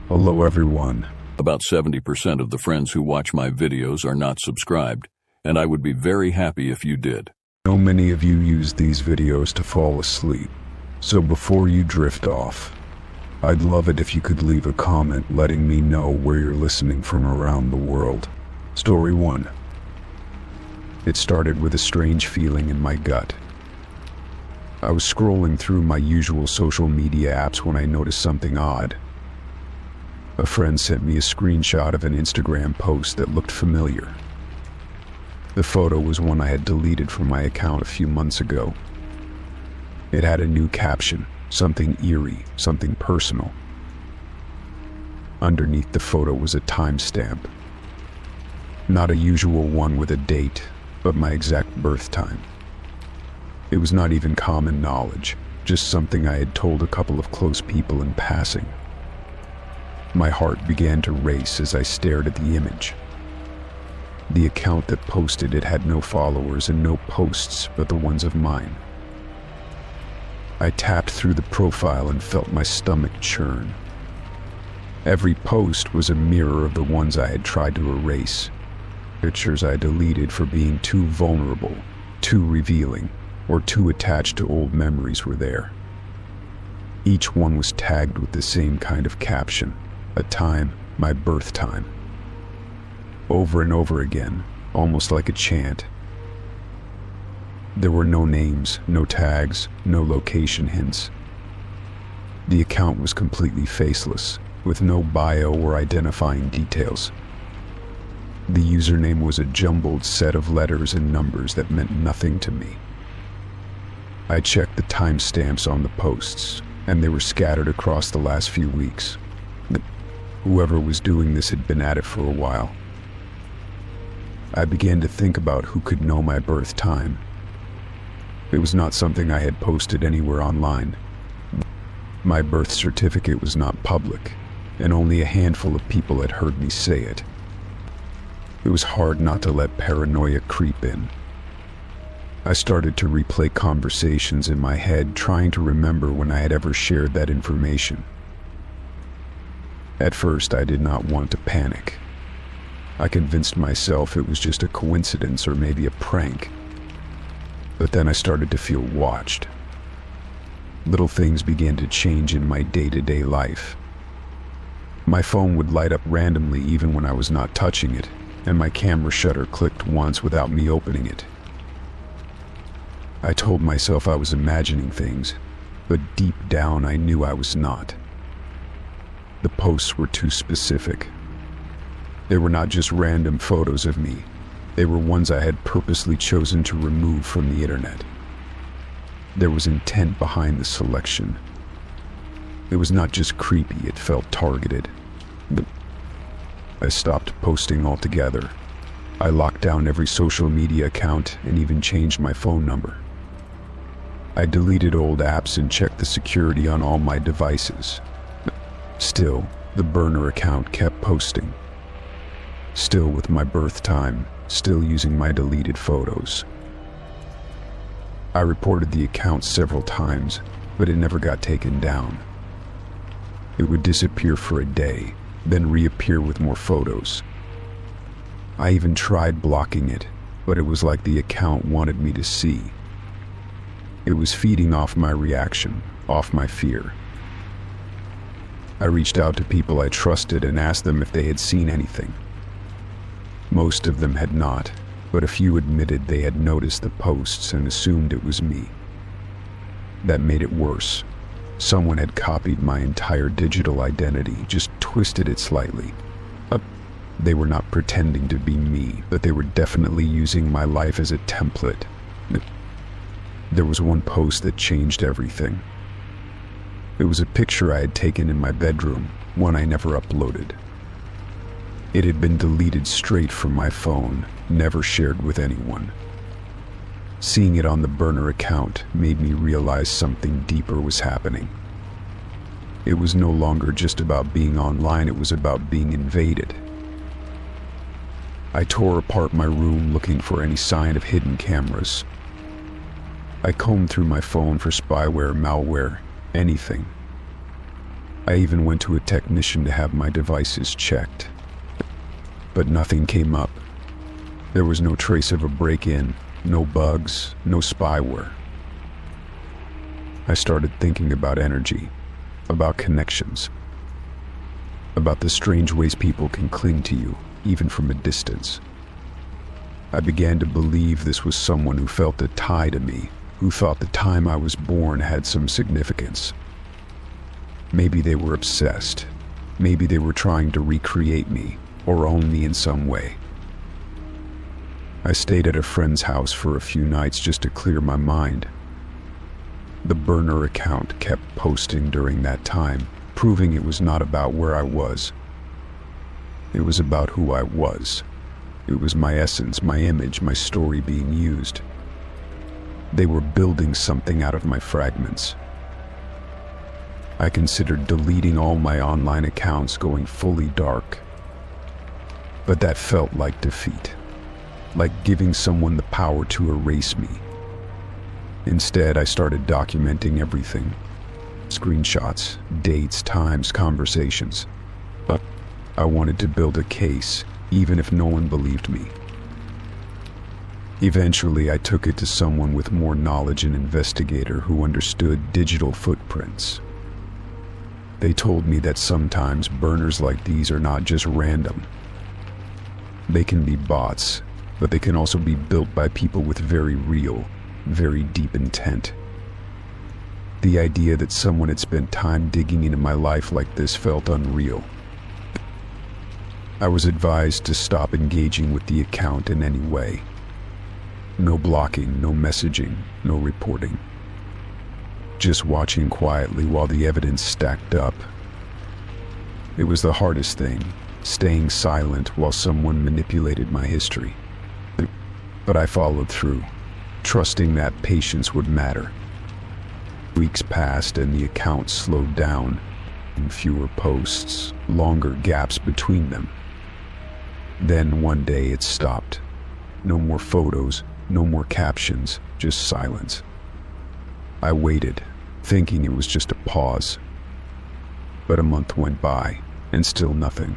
Hello everyone. About 70% of the friends who watch my videos are not subscribed, and I would be very happy if you did. I know many of you use these videos to fall asleep, so before you drift off, I'd love it if you could leave a comment letting me know where you're listening from around the world. Story 1. It started with a strange feeling in my gut. I was scrolling through my usual social media apps when I noticed something odd. A friend sent me a screenshot of an Instagram post that looked familiar. The photo was one I had deleted from my account a few months ago. It had a new caption, something eerie, something personal. Underneath the photo was a timestamp. Not a usual one with a date, but my exact birth time. It was not even common knowledge, just something I had told a couple of close people in passing. My heart began to race as I stared at the image. The account that posted it had no followers and no posts but the ones of mine. I tapped through the profile and felt my stomach churn. Every post was a mirror of the ones I had tried to erase. Pictures I deleted for being too vulnerable, too revealing, or too attached to old memories were there. Each one was tagged with the same kind of caption. A time, my birth time. Over and over again, almost like a chant. There were no names, no tags, no location hints. The account was completely faceless, with no bio or identifying details. The username was a jumbled set of letters and numbers that meant nothing to me. I checked the timestamps on the posts, and they were scattered across the last few weeks. Whoever was doing this had been at it for a while. I began to think about who could know my birth time. It was not something I had posted anywhere online. My birth certificate was not public, and only a handful of people had heard me say it. It was hard not to let paranoia creep in. I started to replay conversations in my head, trying to remember when I had ever shared that information. At first, I did not want to panic. I convinced myself it was just a coincidence or maybe a prank. But then I started to feel watched. Little things began to change in my day-to-day life. My phone would light up randomly even when I was not touching it, and my camera shutter clicked once without me opening it. I told myself I was imagining things, but deep down I knew I was not. The posts were too specific. They were not just random photos of me. They were ones I had purposely chosen to remove from the internet. There was intent behind the selection. It was not just creepy, it felt targeted. I stopped posting altogether. I locked down every social media account and even changed my phone number. I deleted old apps and checked the security on all my devices. Still, the burner account kept posting. Still with my birth time, still using my deleted photos. I reported the account several times, but it never got taken down. It would disappear for a day, then reappear with more photos. I even tried blocking it, but it was like the account wanted me to see. It was feeding off my reaction, off my fear. I reached out to people I trusted and asked them if they had seen anything. Most of them had not, but a few admitted they had noticed the posts and assumed it was me. That made it worse. Someone had copied my entire digital identity, just twisted it slightly. They were not pretending to be me, but they were definitely using my life as a template. There was one post that changed everything. It was a picture I had taken in my bedroom, one I never uploaded. It had been deleted straight from my phone, never shared with anyone. Seeing it on the burner account made me realize something deeper was happening. It was no longer just about being online, it was about being invaded. I tore apart my room looking for any sign of hidden cameras. I combed through my phone for spyware, malware, anything. I even went to a technician to have my devices checked. But nothing came up. There was no trace of a break-in, no bugs, no spyware. I started thinking about energy, about connections, about the strange ways people can cling to you, even from a distance. I began to believe this was someone who felt a tie to me, who thought the time I was born had some significance. Maybe they were obsessed. Maybe they were trying to recreate me or own me in some way. I stayed at a friend's house for a few nights just to clear my mind. The burner account kept posting during that time, proving it was not about where I was. It was about who I was. It was my essence, my image, my story being used. They were building something out of my fragments. I considered deleting all my online accounts, going fully dark. But that felt like defeat, like giving someone the power to erase me. Instead, I started documenting everything. Screenshots, dates, times, conversations. But I wanted to build a case, even if no one believed me. Eventually, I took it to someone with more knowledge, an investigator who understood digital footprints. They told me that sometimes burners like these are not just random. They can be bots, but they can also be built by people with very real, very deep intent. The idea that someone had spent time digging into my life like this felt unreal. I was advised to stop engaging with the account in any way. No blocking, no messaging, no reporting. Just watching quietly while the evidence stacked up. It was the hardest thing, staying silent while someone manipulated my history. But I followed through, trusting that patience would matter. Weeks passed and the account slowed down, and fewer posts, longer gaps between them. Then one day it stopped. No more photos, no more captions, just silence. I waited, thinking it was just a pause. But a month went by, and still nothing.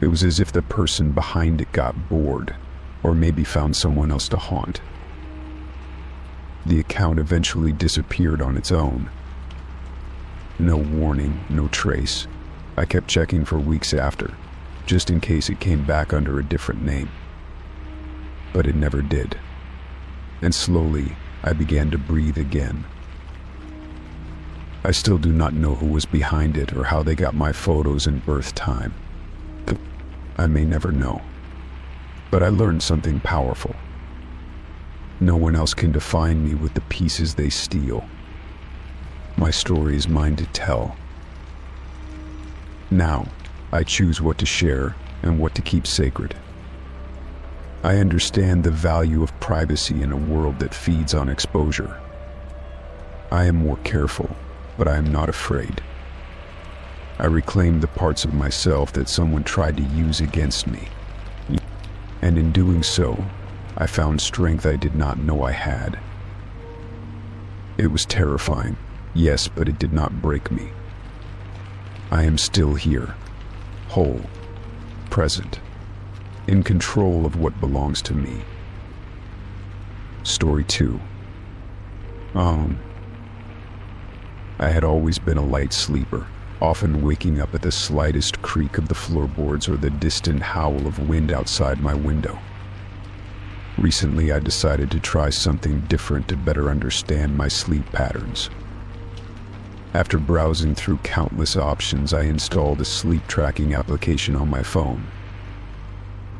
It was as if the person behind it got bored, or maybe found someone else to haunt. The account eventually disappeared on its own. No warning, no trace. I kept checking for weeks after, just in case it came back under a different name. But it never did. And slowly, I began to breathe again. I still do not know who was behind it or how they got my photos and birth time. I may never know. But I learned something powerful. No one else can define me with the pieces they steal. My story is mine to tell. Now, I choose what to share and what to keep sacred. I understand the value of privacy in a world that feeds on exposure. I am more careful, but I am not afraid. I reclaim the parts of myself that someone tried to use against me. And in doing so, I found strength I did not know I had. It was terrifying, yes, but it did not break me. I am still here, whole, present, in control of what belongs to me. Story 2. I had always been a light sleeper, often waking up at the slightest creak of the floorboards or the distant howl of wind outside my window. Recently, I decided to try something different to better understand my sleep patterns. After browsing through countless options, I installed a sleep tracking application on my phone.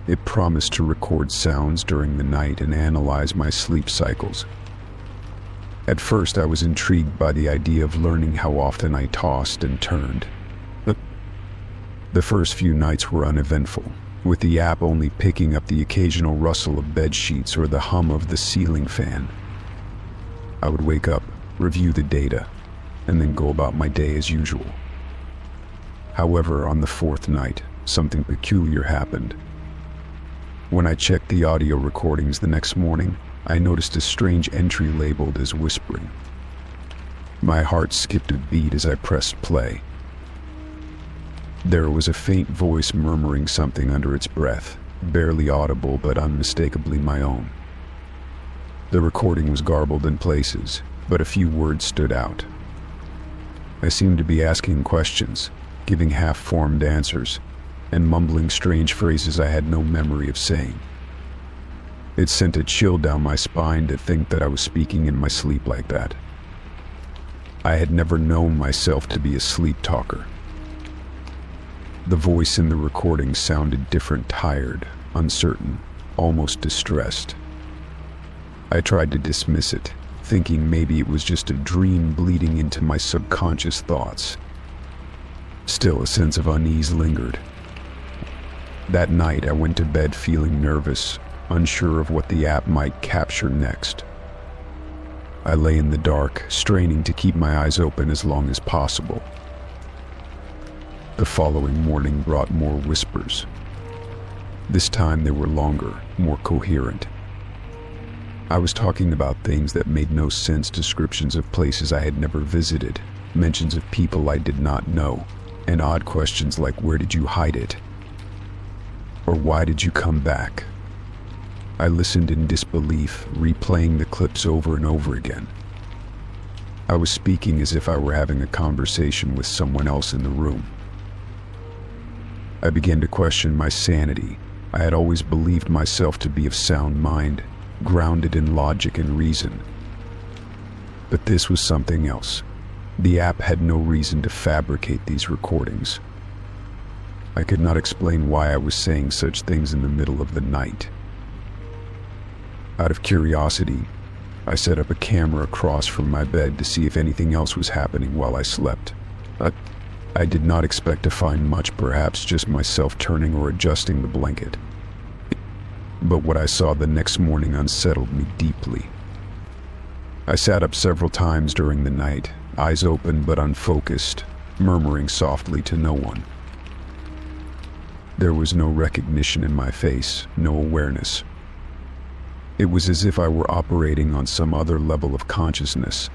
It promised to record sounds during the night and analyze my sleep cycles. At first, I was intrigued by the idea of learning how often I tossed and turned. The first few nights were uneventful, with the app only picking up the occasional rustle of bed sheets or the hum of the ceiling fan. I would wake up, review the data, and then go about my day as usual. However, on the fourth night, something peculiar happened. When I checked the audio recordings the next morning, I noticed a strange entry labeled as whispering. My heart skipped a beat as I pressed play. There was a faint voice murmuring something under its breath, barely audible but unmistakably my own. The recording was garbled in places, but a few words stood out. I seemed to be asking questions, giving half-formed answers, and mumbling strange phrases I had no memory of saying. It sent a chill down my spine to think that I was speaking in my sleep like that. I had never known myself to be a sleep talker. The voice in the recording sounded different, tired, uncertain, almost distressed. I tried to dismiss it, thinking maybe it was just a dream bleeding into my subconscious thoughts. Still, a sense of unease lingered. That night, I went to bed feeling nervous, unsure of what the app might capture next. I lay in the dark, straining to keep my eyes open as long as possible. The following morning brought more whispers. This time they were longer, more coherent. I was talking about things that made no sense, descriptions of places I had never visited, mentions of people I did not know, and odd questions like where did you hide it? Or why did you come back? I listened in disbelief, replaying the clips over and over again. I was speaking as if I were having a conversation with someone else in the room. I began to question my sanity. I had always believed myself to be of sound mind, grounded in logic and reason. But this was something else. The app had no reason to fabricate these recordings. I could not explain why I was saying such things in the middle of the night. Out of curiosity, I set up a camera across from my bed to see if anything else was happening while I slept. I did not expect to find much, perhaps just myself turning or adjusting the blanket. But what I saw the next morning unsettled me deeply. I sat up several times during the night, eyes open but unfocused, murmuring softly to no one. There was no recognition in my face, no awareness. It was as if I were operating on some other level of consciousness.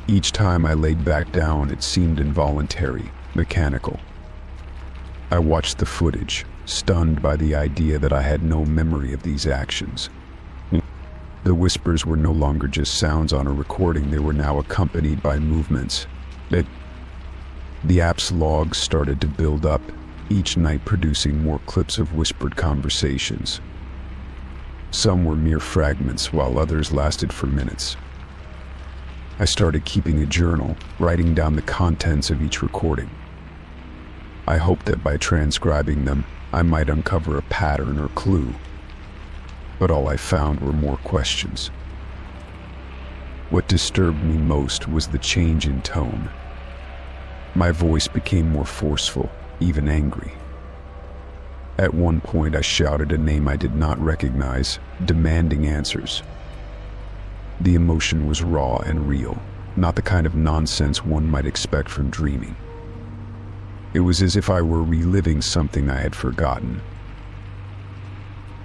Each time I laid back down, it seemed involuntary, mechanical. I watched the footage, stunned by the idea that I had no memory of these actions. The whispers were no longer just sounds on a recording, they were now accompanied by movements. The app's logs started to build up, each night producing more clips of whispered conversations. Some were mere fragments, while others lasted for minutes. I started keeping a journal, writing down the contents of each recording. I hoped that by transcribing them, I might uncover a pattern or clue. But all I found were more questions. What disturbed me most was the change in tone. My voice became more forceful, even angry. At one point, I shouted a name I did not recognize, demanding answers. The emotion was raw and real, not the kind of nonsense one might expect from dreaming. It was as if I were reliving something I had forgotten.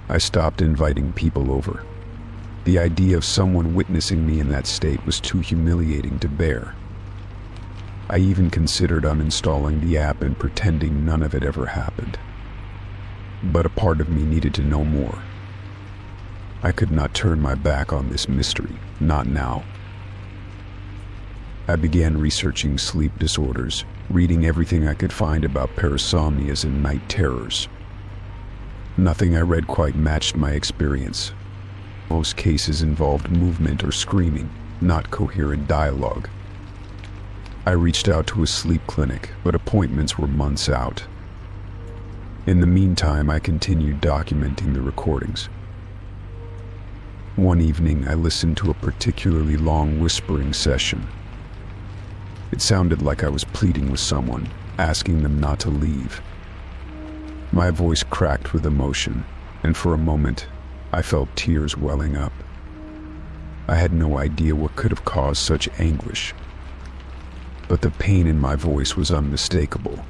I stopped inviting people over. The idea of someone witnessing me in that state was too humiliating to bear. I even considered uninstalling the app and pretending none of it ever happened. But a part of me needed to know more. I could not turn my back on this mystery, not now. I began researching sleep disorders, reading everything I could find about parasomnias and night terrors. Nothing I read quite matched my experience. Most cases involved movement or screaming, not coherent dialogue. I reached out to a sleep clinic, but appointments were months out. In the meantime, I continued documenting the recordings. One evening, I listened to a particularly long whispering session. It sounded like I was pleading with someone, asking them not to leave. My voice cracked with emotion, and for a moment, I felt tears welling up. I had no idea what could have caused such anguish, but the pain in my voice was unmistakable.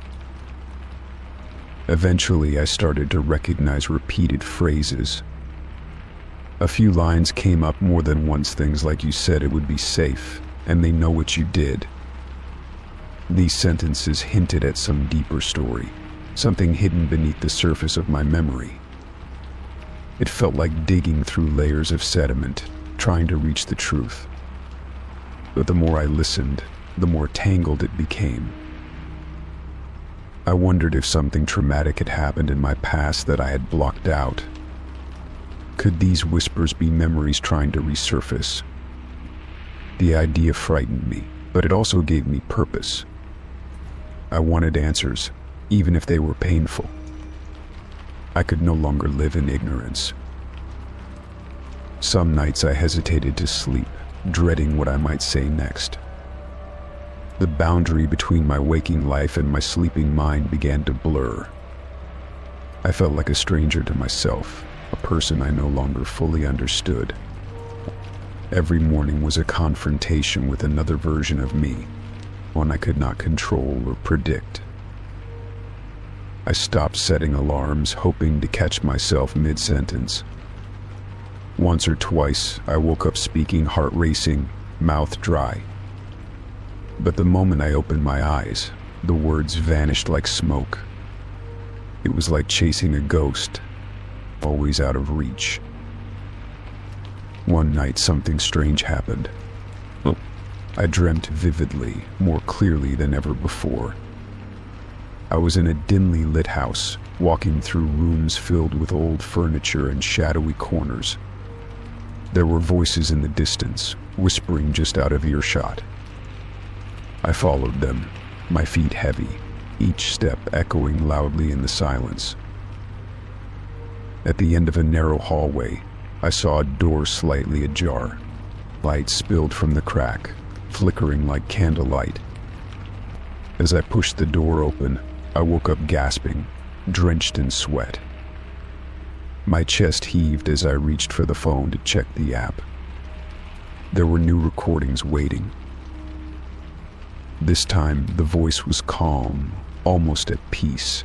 Eventually, I started to recognize repeated phrases. A few lines came up more than once, things like "you said it would be safe," and they know what you did. These sentences hinted at some deeper story, something hidden beneath the surface of my memory. It felt like digging through layers of sediment, trying to reach the truth. But the more I listened, the more tangled it became. I wondered if something traumatic had happened in my past that I had blocked out. Could these whispers be memories trying to resurface? The idea frightened me, but it also gave me purpose. I wanted answers, even if they were painful. I could no longer live in ignorance. Some nights I hesitated to sleep, dreading what I might say next. The boundary between my waking life and my sleeping mind began to blur. I felt like a stranger to myself, a person I no longer fully understood. Every morning was a confrontation with another version of me, one I could not control or predict. I stopped setting alarms, hoping to catch myself mid-sentence. Once or twice, I woke up speaking, heart racing, mouth dry. But the moment I opened my eyes, the words vanished like smoke. It was like chasing a ghost, always out of reach. One night, something strange happened. I dreamt vividly, more clearly than ever before. I was in a dimly lit house, walking through rooms filled with old furniture and shadowy corners. There were voices in the distance, whispering just out of earshot. I followed them, my feet heavy, each step echoing loudly in the silence. At the end of a narrow hallway, I saw a door slightly ajar. Light spilled from the crack, flickering like candlelight. As I pushed the door open, I woke up gasping, drenched in sweat. My chest heaved as I reached for the phone to check the app. There were new recordings waiting. This time, the voice was calm, almost at peace.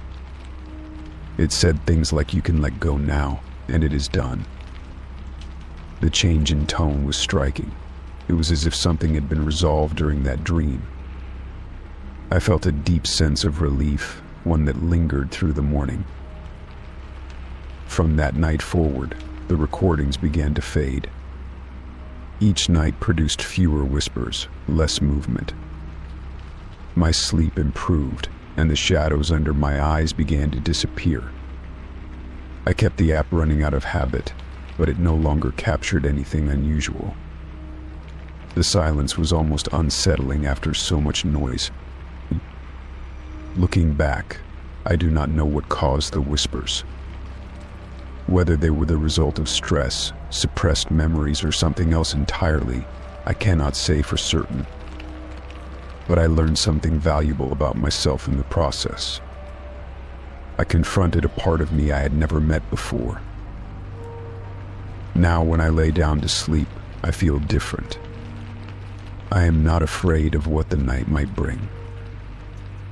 It said things like, "You can let go now, and it is done." The change in tone was striking. It was as if something had been resolved during that dream. I felt a deep sense of relief, one that lingered through the morning. From that night forward, the recordings began to fade. Each night produced fewer whispers, less movement. My sleep improved, and the shadows under my eyes began to disappear. I kept the app running out of habit, but it no longer captured anything unusual. The silence was almost unsettling after so much noise. Looking back, I do not know what caused the whispers. Whether they were the result of stress, suppressed memories, or something else entirely, I cannot say for certain. But I learned something valuable about myself in the process. I confronted a part of me I had never met before. Now, when I lay down to sleep, I feel different. I am not afraid of what the night might bring.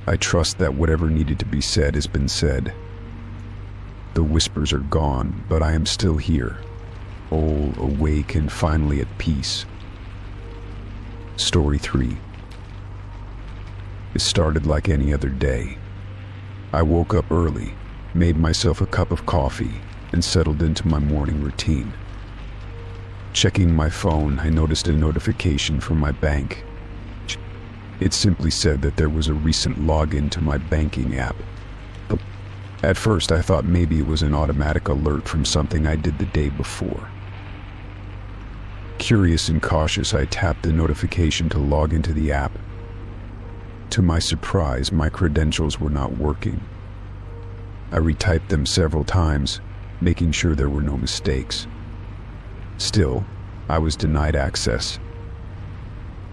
I trust that whatever needed to be said has been said. The whispers are gone, but I am still here, whole, awake, and finally at peace. Story 3. It started like any other day. I woke up early, made myself a cup of coffee, and settled into my morning routine. Checking my phone, I noticed a notification from my bank. It simply said that there was a recent login to my banking app. At first, I thought maybe it was an automatic alert from something I did the day before. Curious and cautious, I tapped the notification to log into the app. To my surprise, my credentials were not working. I retyped them several times, making sure there were no mistakes. Still, I was denied access.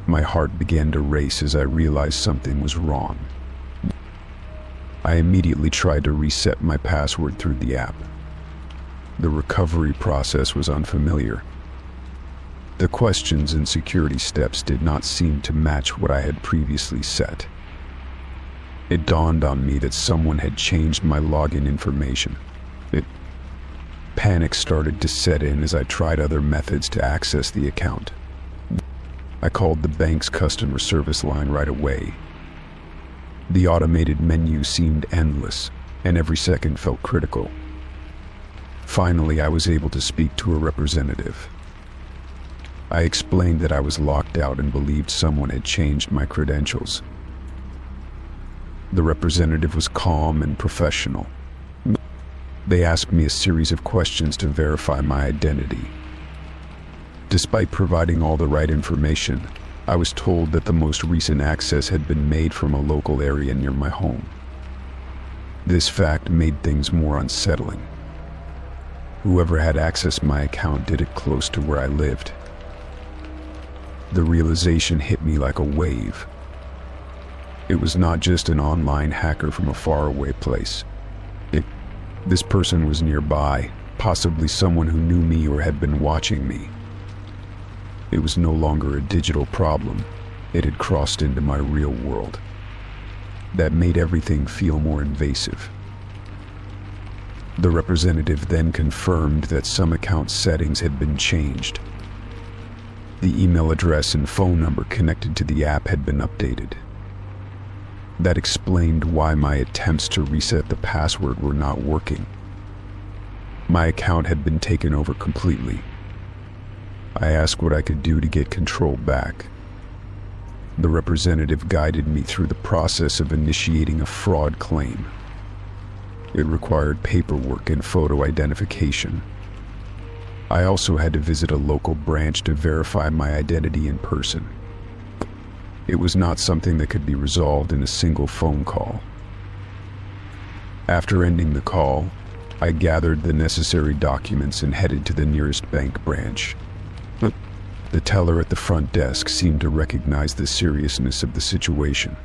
My heart began to race as I realized something was wrong. I immediately tried to reset my password through the app. The recovery process was unfamiliar. The questions and security steps did not seem to match what I had previously set. It dawned on me that someone had changed my login information. Panic started to set in as I tried other methods to access the account. I called the bank's customer service line right away. The automated menu seemed endless, and every second felt critical. Finally, I was able to speak to a representative. I explained that I was locked out and believed someone had changed my credentials. The representative was calm and professional. They asked me a series of questions to verify my identity. Despite providing all the right information, I was told that the most recent access had been made from a local area near my home. This fact made things more unsettling. Whoever had accessed my account did it close to where I lived. The realization hit me like a wave. It was not just an online hacker from a faraway place. This person was nearby, possibly someone who knew me or had been watching me. It was no longer a digital problem. It had crossed into my real world. That made everything feel more invasive. The representative then confirmed that some account settings had been changed. The email address and phone number connected to the app had been updated. That explained why my attempts to reset the password were not working. My account had been taken over completely. I asked what I could do to get control back. The representative guided me through the process of initiating a fraud claim. It required paperwork and photo identification. I also had to visit a local branch to verify my identity in person. It was not something that could be resolved in a single phone call. After ending the call, I gathered the necessary documents and headed to the nearest bank branch. The teller at the front desk seemed to recognize the seriousness of the situation.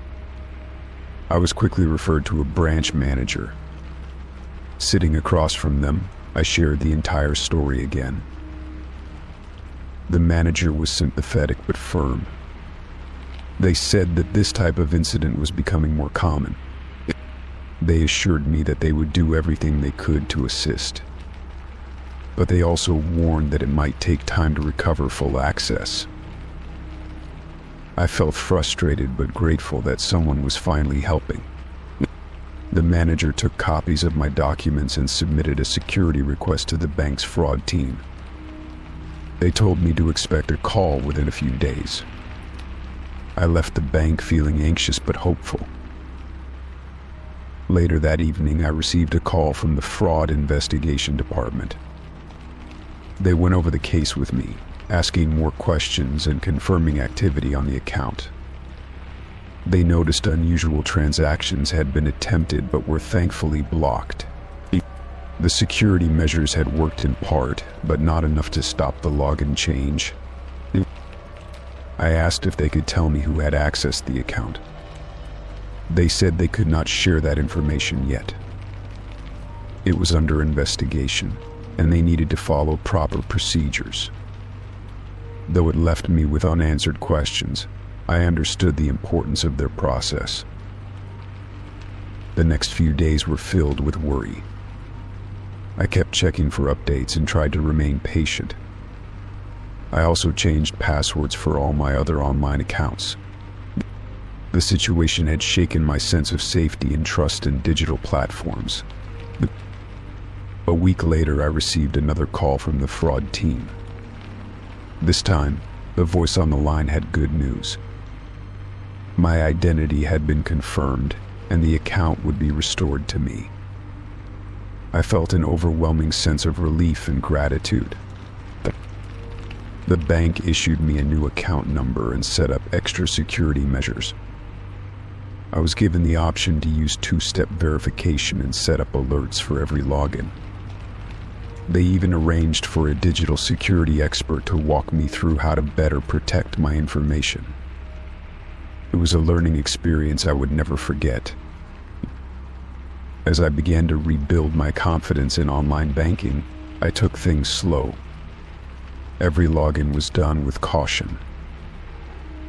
I was quickly referred to a branch manager. Sitting across from them, I shared the entire story again. The manager was sympathetic but firm. They said that this type of incident was becoming more common. They assured me that they would do everything they could to assist. But they also warned that it might take time to recover full access. I felt frustrated but grateful that someone was finally helping. The manager took copies of my documents and submitted a security request to the bank's fraud team. They told me to expect a call within a few days. I left the bank feeling anxious but hopeful. Later that evening, I received a call from the fraud investigation department. They went over the case with me, asking more questions and confirming activity on the account. They noticed unusual transactions had been attempted but were thankfully blocked. The security measures had worked in part, but not enough to stop the login change. I asked if they could tell me who had accessed the account. They said they could not share that information yet. It was under investigation, and they needed to follow proper procedures. Though it left me with unanswered questions, I understood the importance of their process. The next few days were filled with worry. I kept checking for updates and tried to remain patient. I also changed passwords for all my other online accounts. The situation had shaken my sense of safety and trust in digital platforms. A week later, I received another call from the fraud team. This time, the voice on the line had good news. My identity had been confirmed, and the account would be restored to me. I felt an overwhelming sense of relief and gratitude. The bank issued me a new account number and set up extra security measures. I was given the option to use two-step verification and set up alerts for every login. They even arranged for a digital security expert to walk me through how to better protect my information. It was a learning experience I would never forget. As I began to rebuild my confidence in online banking, I took things slow. Every login was done with caution.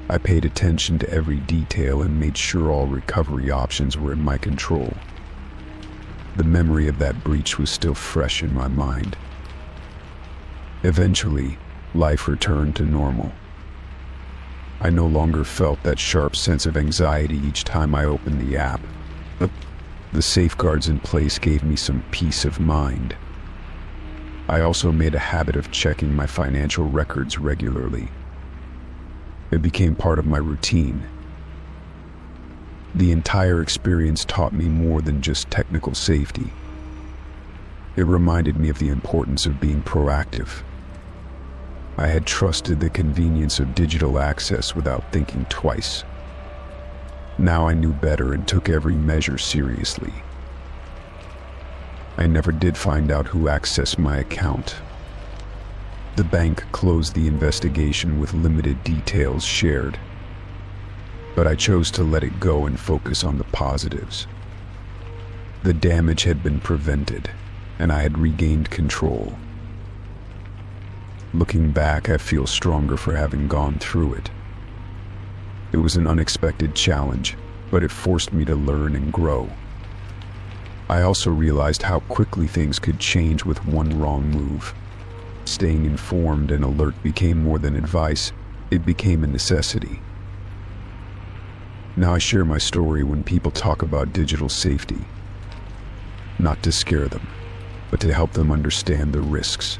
I paid attention to every detail and made sure all recovery options were in my control. The memory of that breach was still fresh in my mind. Eventually, life returned to normal. I no longer felt that sharp sense of anxiety each time I opened the app. The safeguards in place gave me some peace of mind. I also made a habit of checking my financial records regularly. It became part of my routine. The entire experience taught me more than just technical safety. It reminded me of the importance of being proactive. I had trusted the convenience of digital access without thinking twice. Now I knew better and took every measure seriously. I never did find out who accessed my account. The bank closed the investigation with limited details shared, but I chose to let it go and focus on the positives. The damage had been prevented, and I had regained control. Looking back, I feel stronger for having gone through it. It was an unexpected challenge, but it forced me to learn and grow. I also realized how quickly things could change with one wrong move. Staying informed and alert became more than advice, it became a necessity. Now I share my story when people talk about digital safety. Not to scare them, but to help them understand the risks.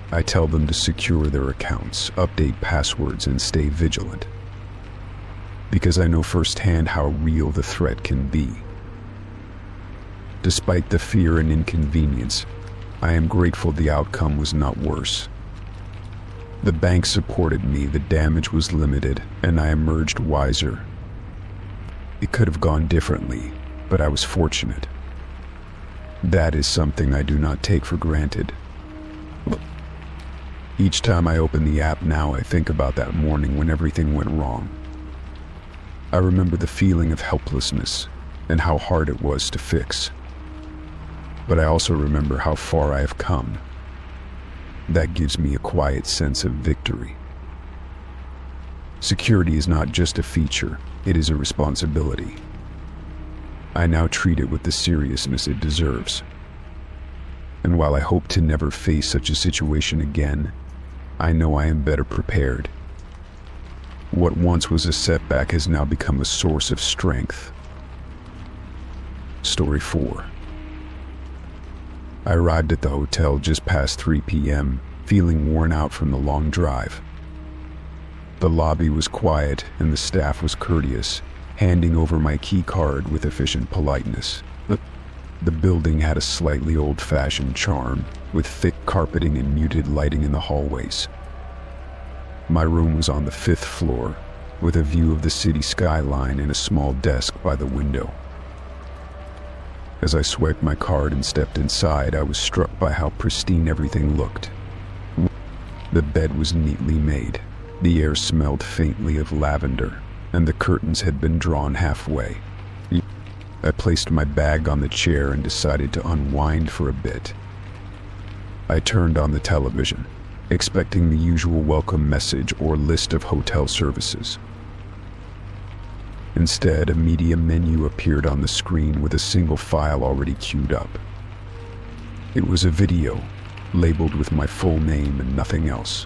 I tell them to secure their accounts, update passwords, and stay vigilant. Because I know firsthand how real the threat can be. Despite the fear and inconvenience, I am grateful the outcome was not worse. The bank supported me, the damage was limited, and I emerged wiser. It could have gone differently, but I was fortunate. That is something I do not take for granted. Each time I open the app now, I think about that morning when everything went wrong. I remember the feeling of helplessness and how hard it was to fix. But I also remember how far I have come. That gives me a quiet sense of victory. Security is not just a feature, it is a responsibility. I now treat it with the seriousness it deserves. And while I hope to never face such a situation again, I know I am better prepared. What once was a setback has now become a source of strength. Story 4. I arrived at the hotel just past 3 p.m., feeling worn out from the long drive. The lobby was quiet and the staff was courteous, handing over my key card with efficient politeness. The building had a slightly old-fashioned charm, with thick carpeting and muted lighting in the hallways. My room was on the 5th floor, with a view of the city skyline and a small desk by the window. As I swiped my card and stepped inside, I was struck by how pristine everything looked. The bed was neatly made, the air smelled faintly of lavender, and the curtains had been drawn halfway. I placed my bag on the chair and decided to unwind for a bit. I turned on the television, expecting the usual welcome message or list of hotel services. Instead, a media menu appeared on the screen with a single file already queued up. It was a video, labeled with my full name and nothing else.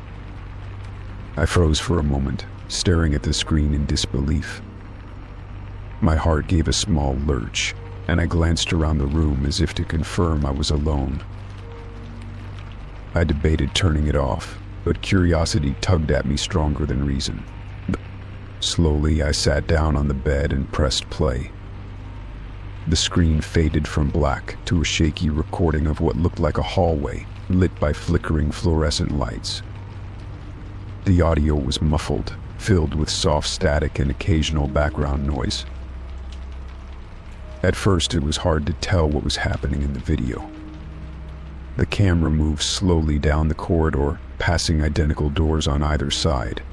I froze for a moment, staring at the screen in disbelief. My heart gave a small lurch, and I glanced around the room as if to confirm I was alone. I debated turning it off, but curiosity tugged at me stronger than reason. Slowly, I sat down on the bed and pressed play. The screen faded from black to a shaky recording of what looked like a hallway, lit by flickering fluorescent lights. The audio was muffled, filled with soft static and occasional background noise. At first, it was hard to tell what was happening in the video. The camera moved slowly down the corridor, passing identical doors on either side.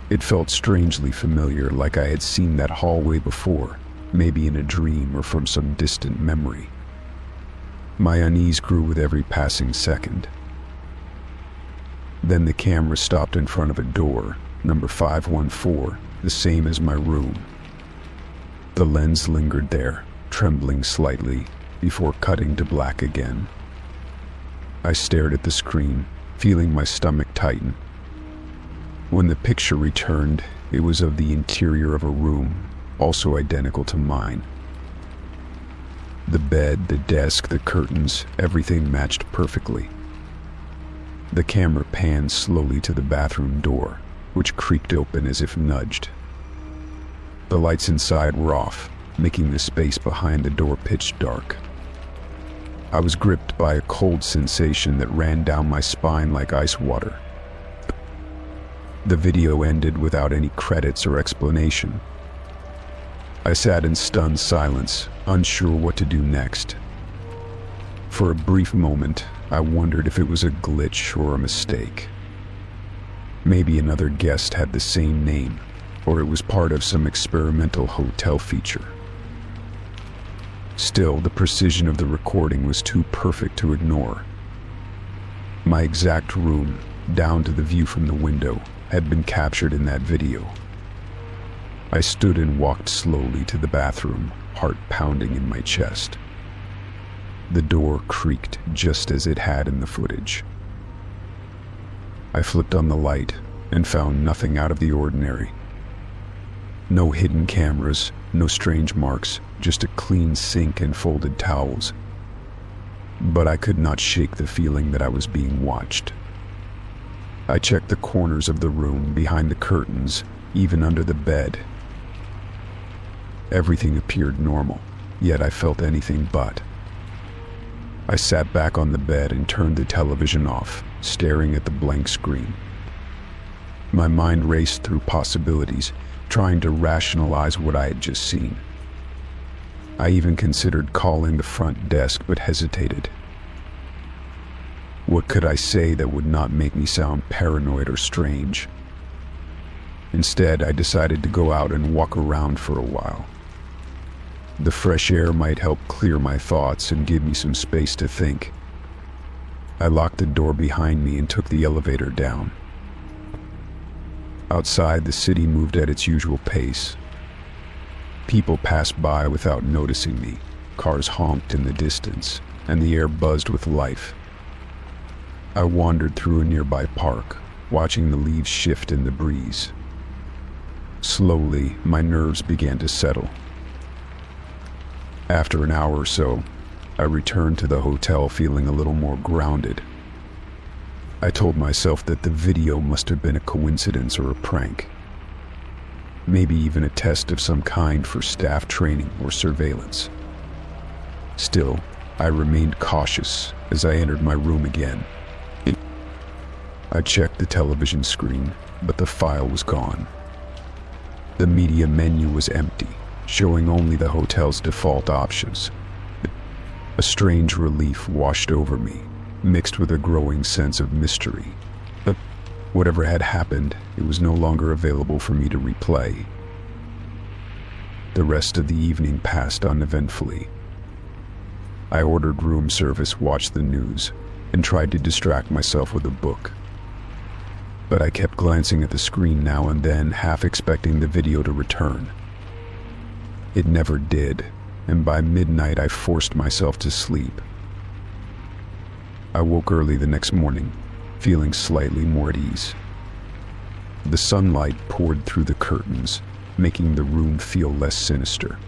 It felt strangely familiar, like I had seen that hallway before, maybe in a dream or from some distant memory. My unease grew with every passing second. Then the camera stopped in front of a door, number 514, the same as my room. The lens lingered there, trembling slightly, before cutting to black again. I stared at the screen, feeling my stomach tighten. When the picture returned, it was of the interior of a room, also identical to mine. The bed, the desk, the curtains, everything matched perfectly. The camera panned slowly to the bathroom door, which creaked open as if nudged. The lights inside were off, making the space behind the door pitch dark. I was gripped by a cold sensation that ran down my spine like ice water. The video ended without any credits or explanation. I sat in stunned silence, unsure what to do next. For a brief moment, I wondered if it was a glitch or a mistake. Maybe another guest had the same name, or it was part of some experimental hotel feature. Still, the precision of the recording was too perfect to ignore. My exact room, down to the view from the window, had been captured in that video. I stood and walked slowly to the bathroom, heart pounding in my chest. The door creaked just as it had in the footage. I flipped on the light and found nothing out of the ordinary. No hidden cameras, no strange marks, just a clean sink and folded towels. But I could not shake the feeling that I was being watched. I checked the corners of the room, behind the curtains, even under the bed. Everything appeared normal, yet I felt anything but. I sat back on the bed and turned the television off, staring at the blank screen. My mind raced through possibilities, trying to rationalize what I had just seen. I even considered calling the front desk, but hesitated. What could I say that would not make me sound paranoid or strange? Instead, I decided to go out and walk around for a while. The fresh air might help clear my thoughts and give me some space to think. I locked the door behind me and took the elevator down. Outside, the city moved at its usual pace. People passed by without noticing me. Cars honked in the distance, and the air buzzed with life. I wandered through a nearby park, watching the leaves shift in the breeze. Slowly, my nerves began to settle. After an hour or so, I returned to the hotel feeling a little more grounded. I told myself that the video must have been a coincidence or a prank. Maybe even a test of some kind for staff training or surveillance. Still, I remained cautious as I entered my room again. I checked the television screen, but the file was gone. The media menu was empty, showing only the hotel's default options. A strange relief washed over me, mixed with a growing sense of mystery. But whatever had happened, it was no longer available for me to replay. The rest of the evening passed uneventfully. I ordered room service, watched the news, and tried to distract myself with a book. But I kept glancing at the screen now and then, half expecting the video to return. It never did, and by midnight I forced myself to sleep. I woke early the next morning, feeling slightly more at ease. The sunlight poured through the curtains, making the room feel less sinister.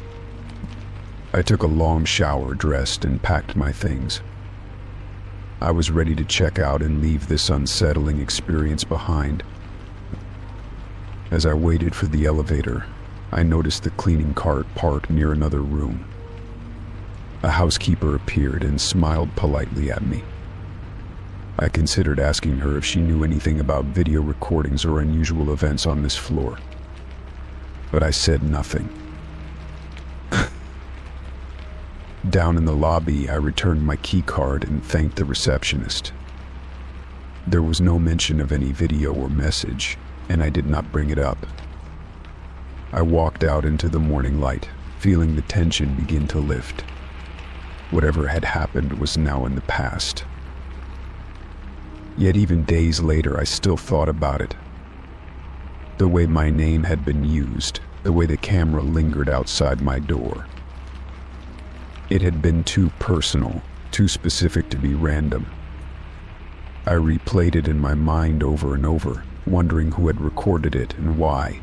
I took a long shower, dressed, and packed my things. I was ready to check out and leave this unsettling experience behind. As I waited for the elevator, I noticed the cleaning cart parked near another room. A housekeeper appeared and smiled politely at me. I considered asking her if she knew anything about video recordings or unusual events on this floor, but I said nothing. Down in the lobby, I returned my key card and thanked the receptionist. There was no mention of any video or message, and I did not bring it up. I walked out into the morning light, feeling the tension begin to lift. Whatever had happened was now in the past. Yet even days later, I still thought about it. The way my name had been used, the way the camera lingered outside my door. It had been too personal, too specific to be random. I replayed it in my mind over and over, wondering who had recorded it and why.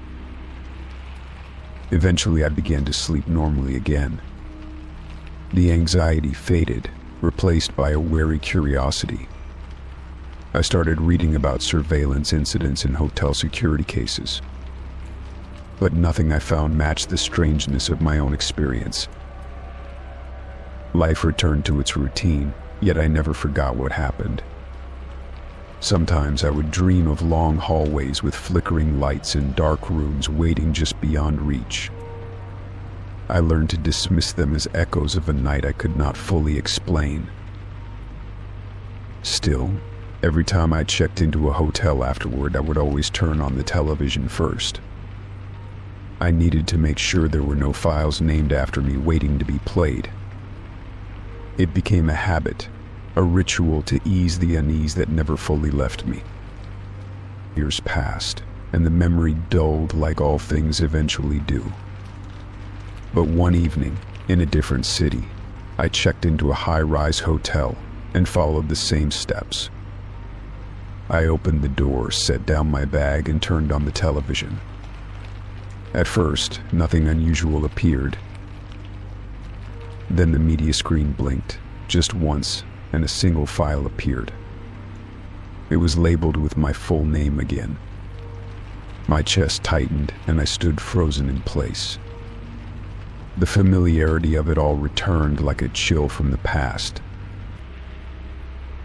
Eventually, I began to sleep normally again. The anxiety faded, replaced by a wary curiosity. I started reading about surveillance incidents and hotel security cases. But nothing I found matched the strangeness of my own experience. Life returned to its routine, yet I never forgot what happened. Sometimes I would dream of long hallways with flickering lights and dark rooms waiting just beyond reach. I learned to dismiss them as echoes of a night I could not fully explain. Still, every time I checked into a hotel afterward, I would always turn on the television first. I needed to make sure there were no files named after me waiting to be played. It became a habit, a ritual to ease the unease that never fully left me. Years passed, and the memory dulled like all things eventually do. But one evening, in a different city, I checked into a high-rise hotel and followed the same steps. I opened the door, set down my bag, and turned on the television. At first, nothing unusual appeared. Then the media screen blinked, just once, and a single file appeared. It was labeled with my full name again. My chest tightened, and I stood frozen in place. The familiarity of it all returned like a chill from the past.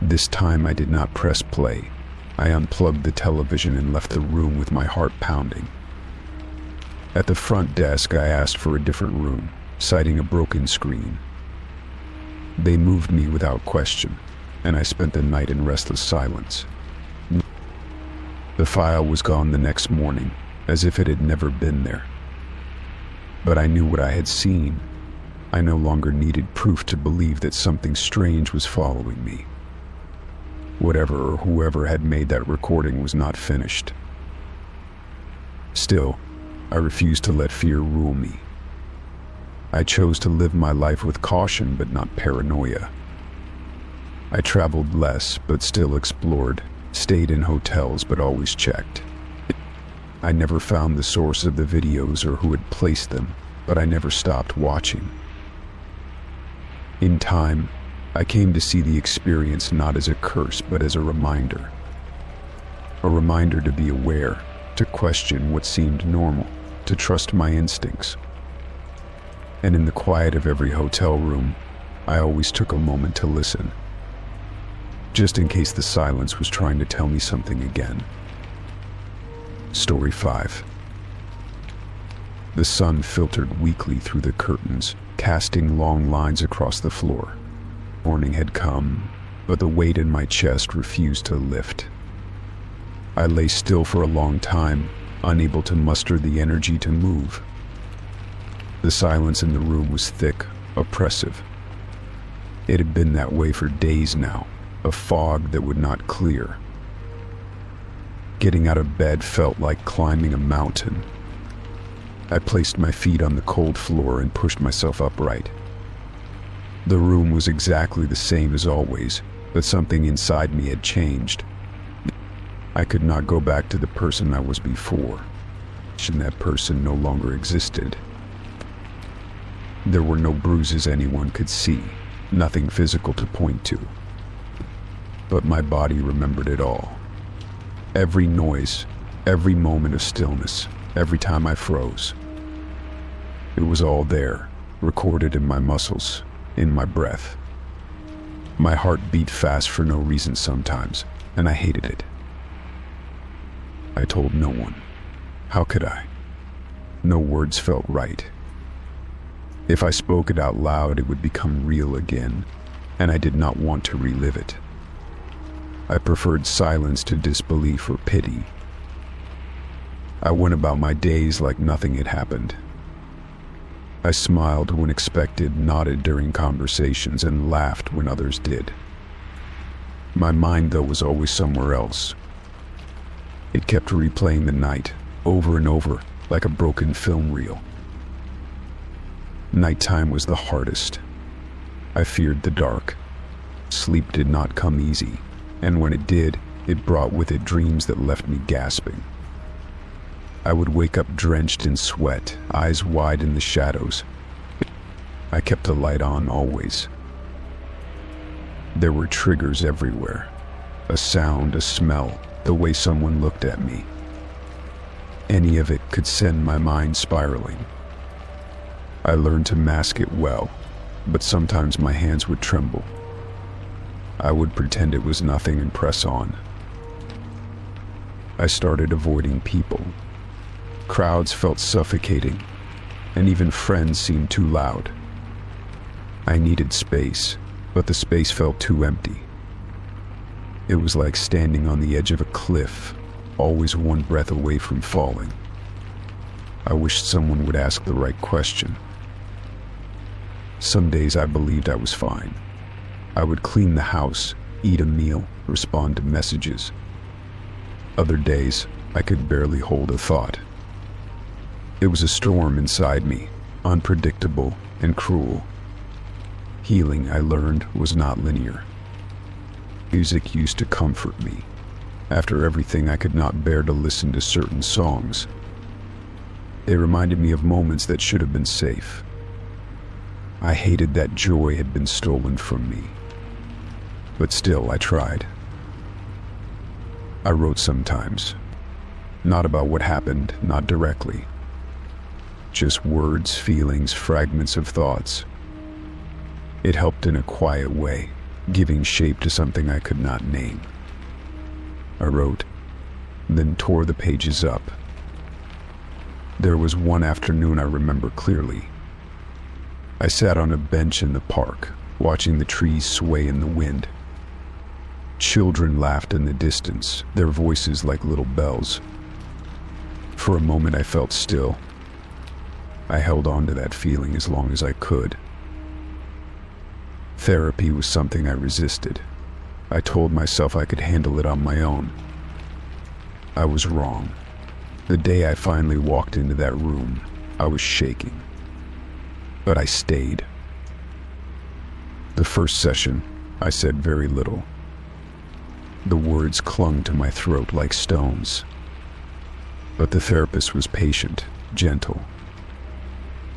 This time I did not press play. I unplugged the television and left the room with my heart pounding. At the front desk, I asked for a different room, citing a broken screen. They moved me without question, and I spent the night in restless silence. The file was gone the next morning, as if it had never been there. But I knew what I had seen. I no longer needed proof to believe that something strange was following me. Whatever or whoever had made that recording was not finished. Still, I refused to let fear rule me. I chose to live my life with caution but not paranoia. I traveled less but still explored, stayed in hotels but always checked. I never found the source of the videos or who had placed them, but I never stopped watching. In time, I came to see the experience not as a curse but as a reminder. A reminder to be aware, to question what seemed normal, to trust my instincts. And in the quiet of every hotel room, I always took a moment to listen, just in case the silence was trying to tell me something again. Story 5. The sun filtered weakly through the curtains, casting long lines across the floor. Morning had come, but the weight in my chest refused to lift. I lay still for a long time, unable to muster the energy to move. The silence in the room was thick, oppressive. It had been that way for days now, a fog that would not clear. Getting out of bed felt like climbing a mountain. I placed my feet on the cold floor and pushed myself upright. The room was exactly the same as always, but something inside me had changed. I could not go back to the person I was before, and that person no longer existed. There were no bruises anyone could see, nothing physical to point to. But my body remembered it all. Every noise, every moment of stillness, every time I froze. It was all there, recorded in my muscles, in my breath. My heart beat fast for no reason sometimes, and I hated it. I told no one. How could I? No words felt right. If I spoke it out loud, it would become real again, and I did not want to relive it. I preferred silence to disbelief or pity. I went about my days like nothing had happened. I smiled when expected, nodded during conversations, and laughed when others did. My mind, though, was always somewhere else. It kept replaying the night, over and over, like a broken film reel. Nighttime was the hardest. I feared the dark. Sleep did not come easy, and when it did, It brought with it dreams that left me gasping. I would wake up drenched in sweat, eyes wide in the shadows. I kept the light on always. There were triggers everywhere. A sound, a smell, the way someone looked at me. Any of it could send my mind spiraling. I learned to mask it well, but sometimes my hands would tremble. I would pretend it was nothing and press on. I started avoiding people. Crowds felt suffocating, and even friends seemed too loud. I needed space, but the space felt too empty. It was like standing on the edge of a cliff, always one breath away from falling. I wished someone would ask the right question. Some days I believed I was fine. I would clean the house, eat a meal, respond to messages. Other days, I could barely hold a thought. It was a storm inside me, unpredictable and cruel. Healing, I learned, was not linear. Music used to comfort me. After everything, I could not bear to listen to certain songs. They reminded me of moments that should have been safe. I hated that joy had been stolen from me. But still, I tried. I wrote sometimes. Not about what happened, not directly. Just words, feelings, fragments of thoughts. It helped in a quiet way, giving shape to something I could not name. I wrote, then tore the pages up. There was one afternoon I remember clearly. I sat on a bench in the park, watching the trees sway in the wind. Children laughed in the distance, their voices like little bells. For a moment I felt still. I held on to that feeling as long as I could. Therapy was something I resisted. I told myself I could handle it on my own. I was wrong. The day I finally walked into that room, I was shaking. But I stayed. The first session, I said very little. The words clung to my throat like stones. But the therapist was patient, gentle.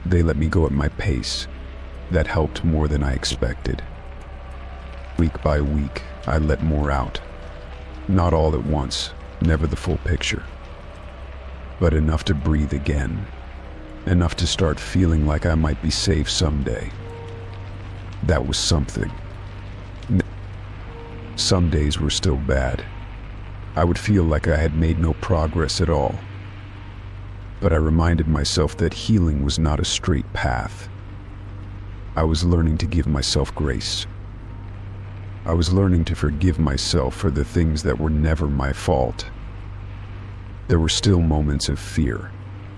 They let me go at my pace. That helped more than I expected. Week by week, I let more out. Not all at once, never the full picture. But enough to breathe again. Enough to start feeling like I might be safe someday. That was something. Some days were still bad. I would feel like I had made no progress at all. But I reminded myself that healing was not a straight path. I was learning to give myself grace. I was learning to forgive myself for the things that were never my fault. There were still moments of fear,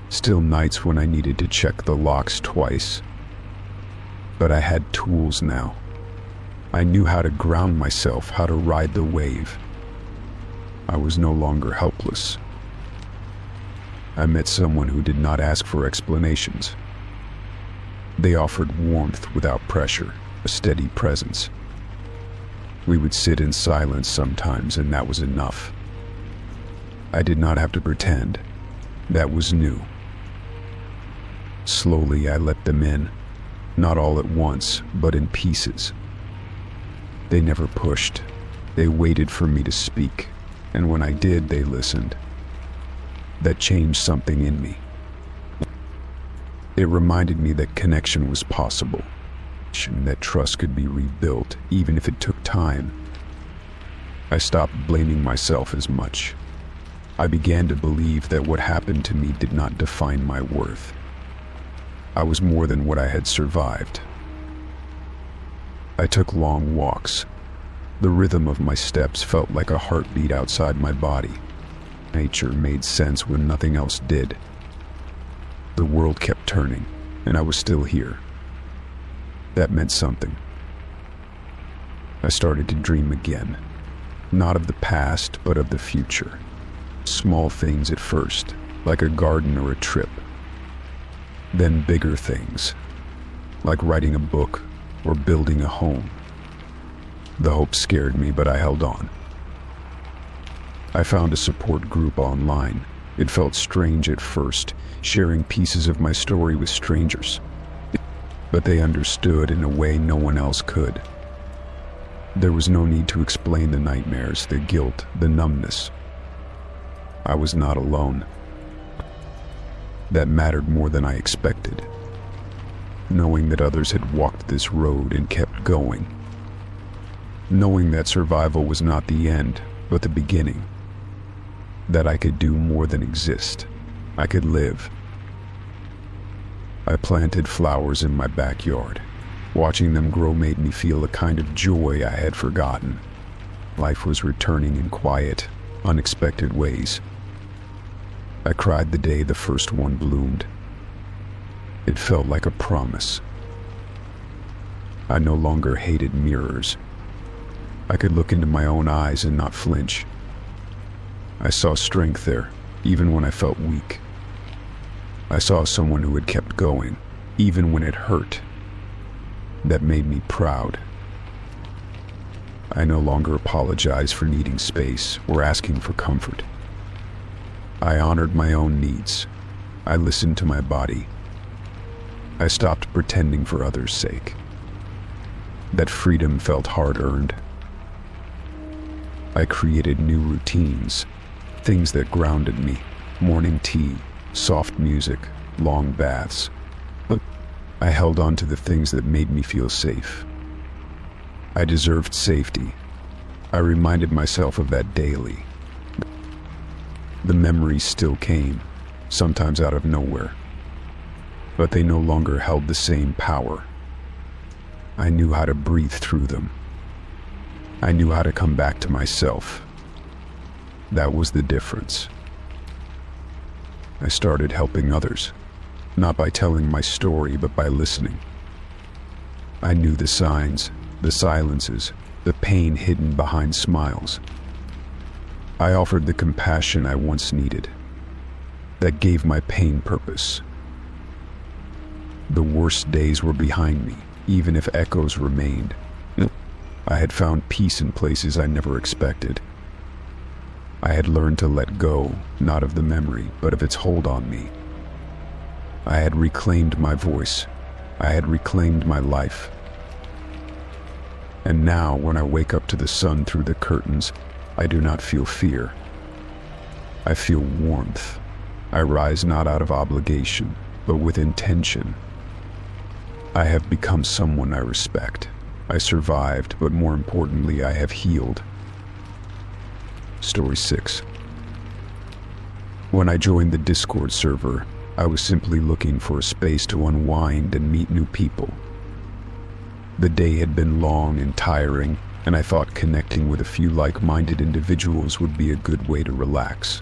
still nights when I needed to check the locks twice. But I had tools now. I knew how to ground myself, how to ride the wave. I was no longer helpless. I met someone who did not ask for explanations. They offered warmth without pressure, a steady presence. We would sit in silence sometimes, and that was enough. I did not have to pretend. That was new. Slowly, I let them in, not all at once, but in pieces. They never pushed. They waited for me to speak, and when I did, they listened. That changed something in me. It reminded me that connection was possible, that trust could be rebuilt, even if it took time. I stopped blaming myself as much. I began to believe that what happened to me did not define my worth. I was more than what I had survived. I took long walks. The rhythm of my steps felt like a heartbeat outside my body. Nature made sense when nothing else did. The world kept turning, and I was still here. That meant something. I started to dream again, not of the past, but of the future. Small things at first, like a garden or a trip. Then bigger things, like writing a book or building a home. The hope scared me, but I held on. I found a support group online. It felt strange at first, sharing pieces of my story with strangers. But they understood in a way no one else could. There was no need to explain the nightmares, the guilt, the numbness. I was not alone. That mattered more than I expected. Knowing that others had walked this road and kept going. Knowing that survival was not the end, but the beginning. That I could do more than exist. I could live. I planted flowers in my backyard. Watching them grow made me feel a kind of joy I had forgotten. Life was returning in quiet, unexpected ways. I cried the day the first one bloomed. It felt like a promise. I no longer hated mirrors. I could look into my own eyes and not flinch. I saw strength there, even when I felt weak. I saw someone who had kept going, even when it hurt. That made me proud. I no longer apologized for needing space or asking for comfort. I honored my own needs. I listened to my body. I stopped pretending for others' sake. That freedom felt hard-earned. I created new routines, things that grounded me. Morning tea, soft music, long baths. I held on to the things that made me feel safe. I deserved safety. I reminded myself of that daily. The memories still came, sometimes out of nowhere. But they no longer held the same power. I knew how to breathe through them. I knew how to come back to myself. That was the difference. I started helping others, not by telling my story, but by listening. I knew the signs, the silences, the pain hidden behind smiles. I offered the compassion I once needed, that gave my pain purpose. The worst days were behind me, even if echoes remained. I had found peace in places I never expected. I had learned to let go, not of the memory, but of its hold on me. I had reclaimed my voice. I had reclaimed my life. And now, when I wake up to the sun through the curtains, I do not feel fear. I feel warmth. I rise not out of obligation, but with intention. I have become someone I respect. I survived, but more importantly, I have healed. Story 6. When I joined the Discord server, I was simply looking for a space to unwind and meet new people. The day had been long and tiring, and I thought connecting with a few like-minded individuals would be a good way to relax.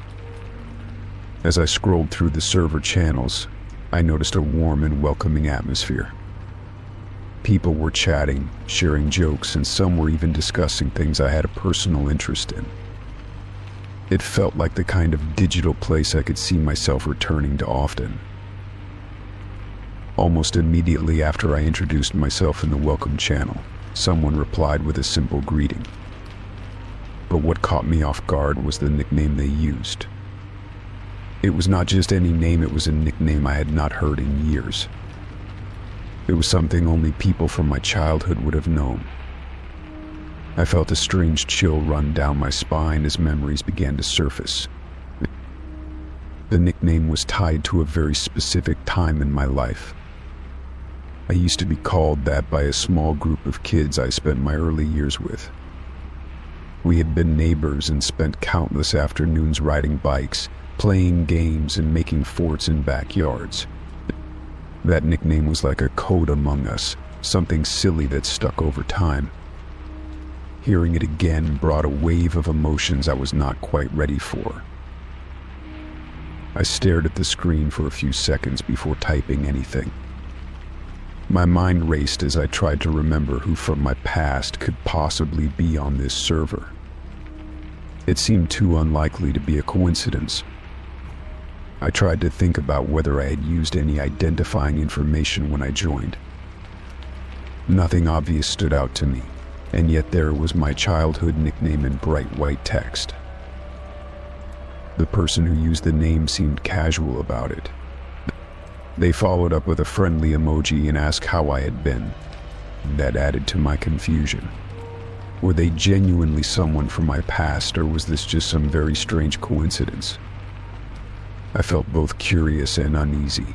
As I scrolled through the server channels, I noticed a warm and welcoming atmosphere. People were chatting, sharing jokes, and some were even discussing things I had a personal interest in. It felt like the kind of digital place I could see myself returning to often. Almost immediately after I introduced myself in the welcome channel, someone replied with a simple greeting. But what caught me off guard was the nickname they used. It was not just any name, it was a nickname I had not heard in years. It was something only people from my childhood would have known. I felt a strange chill run down my spine as memories began to surface. The nickname was tied to a very specific time in my life. I used to be called that by a small group of kids I spent my early years with. We had been neighbors and spent countless afternoons riding bikes, playing games, and making forts in backyards. That nickname was like a code among us, something silly that stuck over time. Hearing it again brought a wave of emotions I was not quite ready for. I stared at the screen for a few seconds before typing anything. My mind raced as I tried to remember who from my past could possibly be on this server. It seemed too unlikely to be a coincidence. I tried to think about whether I had used any identifying information when I joined. Nothing obvious stood out to me, and yet there was my childhood nickname in bright white text. The person who used the name seemed casual about it. They followed up with a friendly emoji and asked how I had been. That added to my confusion. Were they genuinely someone from my past, or was this just some very strange coincidence? I felt both curious and uneasy.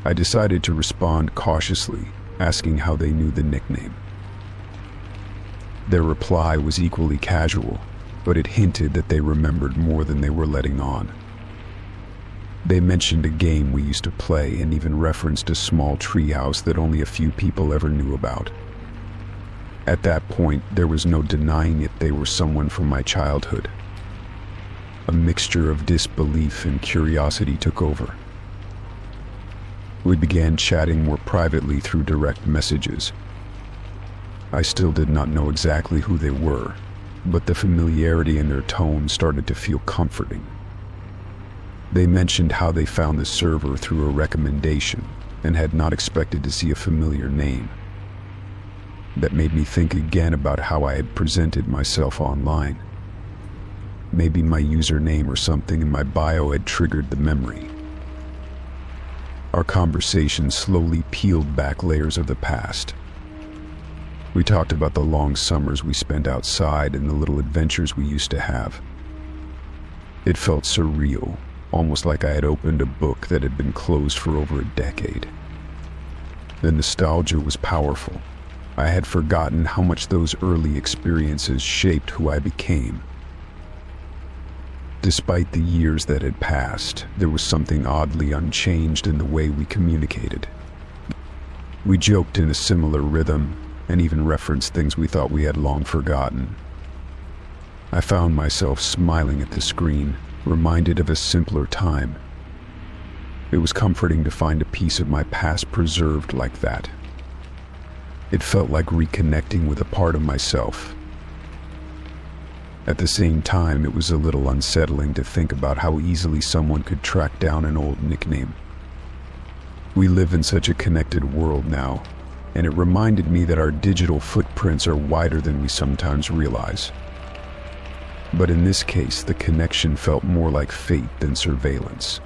I decided to respond cautiously, asking how they knew the nickname. Their reply was equally casual, but it hinted that they remembered more than they were letting on. They mentioned a game we used to play and even referenced a small treehouse that only a few people ever knew about. At that point, there was no denying it, they were someone from my childhood. A mixture of disbelief and curiosity took over. We began chatting more privately through direct messages. I still did not know exactly who they were, but the familiarity in their tone started to feel comforting. They mentioned how they found the server through a recommendation and had not expected to see a familiar name. That made me think again about how I had presented myself online. Maybe my username or something in my bio had triggered the memory. Our conversation slowly peeled back layers of the past. We talked about the long summers we spent outside and the little adventures we used to have. It felt surreal, almost like I had opened a book that had been closed for over a decade. The nostalgia was powerful. I had forgotten how much those early experiences shaped who I became. Despite the years that had passed, there was something oddly unchanged in the way we communicated. We joked in a similar rhythm and even referenced things we thought we had long forgotten. I found myself smiling at the screen, reminded of a simpler time. It was comforting to find a piece of my past preserved like that. It felt like reconnecting with a part of myself. At the same time, it was a little unsettling to think about how easily someone could track down an old nickname. We live in such a connected world now, and it reminded me that our digital footprints are wider than we sometimes realize. But in this case, the connection felt more like fate than surveillance.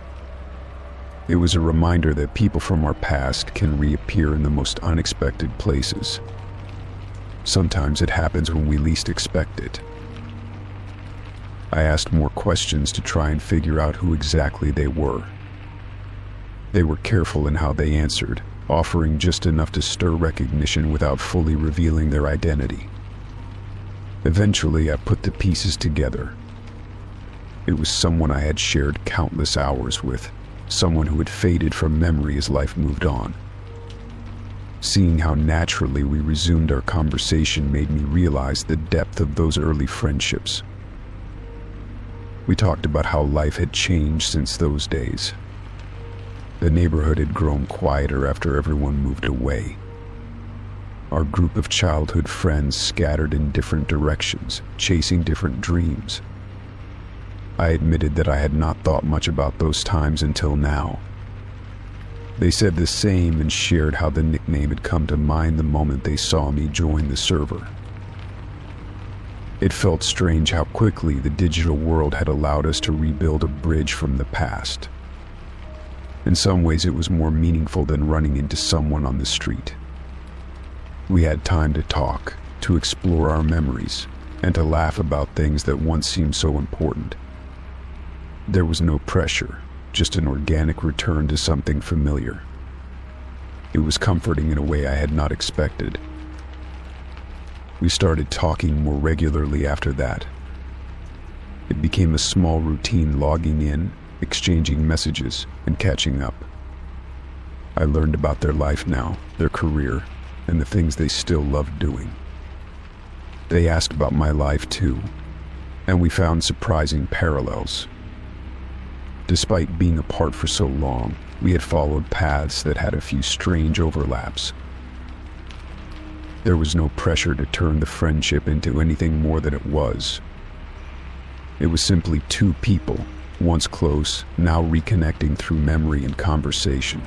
It was a reminder that people from our past can reappear in the most unexpected places. Sometimes it happens when we least expect it. I asked more questions to try and figure out who exactly they were. They were careful in how they answered, offering just enough to stir recognition without fully revealing their identity. Eventually, I put the pieces together. It was someone I had shared countless hours with, someone who had faded from memory as life moved on. Seeing how naturally we resumed our conversation made me realize the depth of those early friendships. We talked about how life had changed since those days. The neighborhood had grown quieter after everyone moved away. Our group of childhood friends scattered in different directions, chasing different dreams. I admitted that I had not thought much about those times until now. They said the same and shared how the nickname had come to mind the moment they saw me join the server. It felt strange how quickly the digital world had allowed us to rebuild a bridge from the past. In some ways, it was more meaningful than running into someone on the street. We had time to talk, to explore our memories, and to laugh about things that once seemed so important. There was no pressure, just an organic return to something familiar. It was comforting in a way I had not expected. We started talking more regularly after that. It became a small routine, logging in, exchanging messages, and catching up. I learned about their life now, their career, and the things they still loved doing. They asked about my life too, and we found surprising parallels. Despite being apart for so long, we had followed paths that had a few strange overlaps. There was no pressure to turn the friendship into anything more than it was. It was simply two people, once close, now reconnecting through memory and conversation.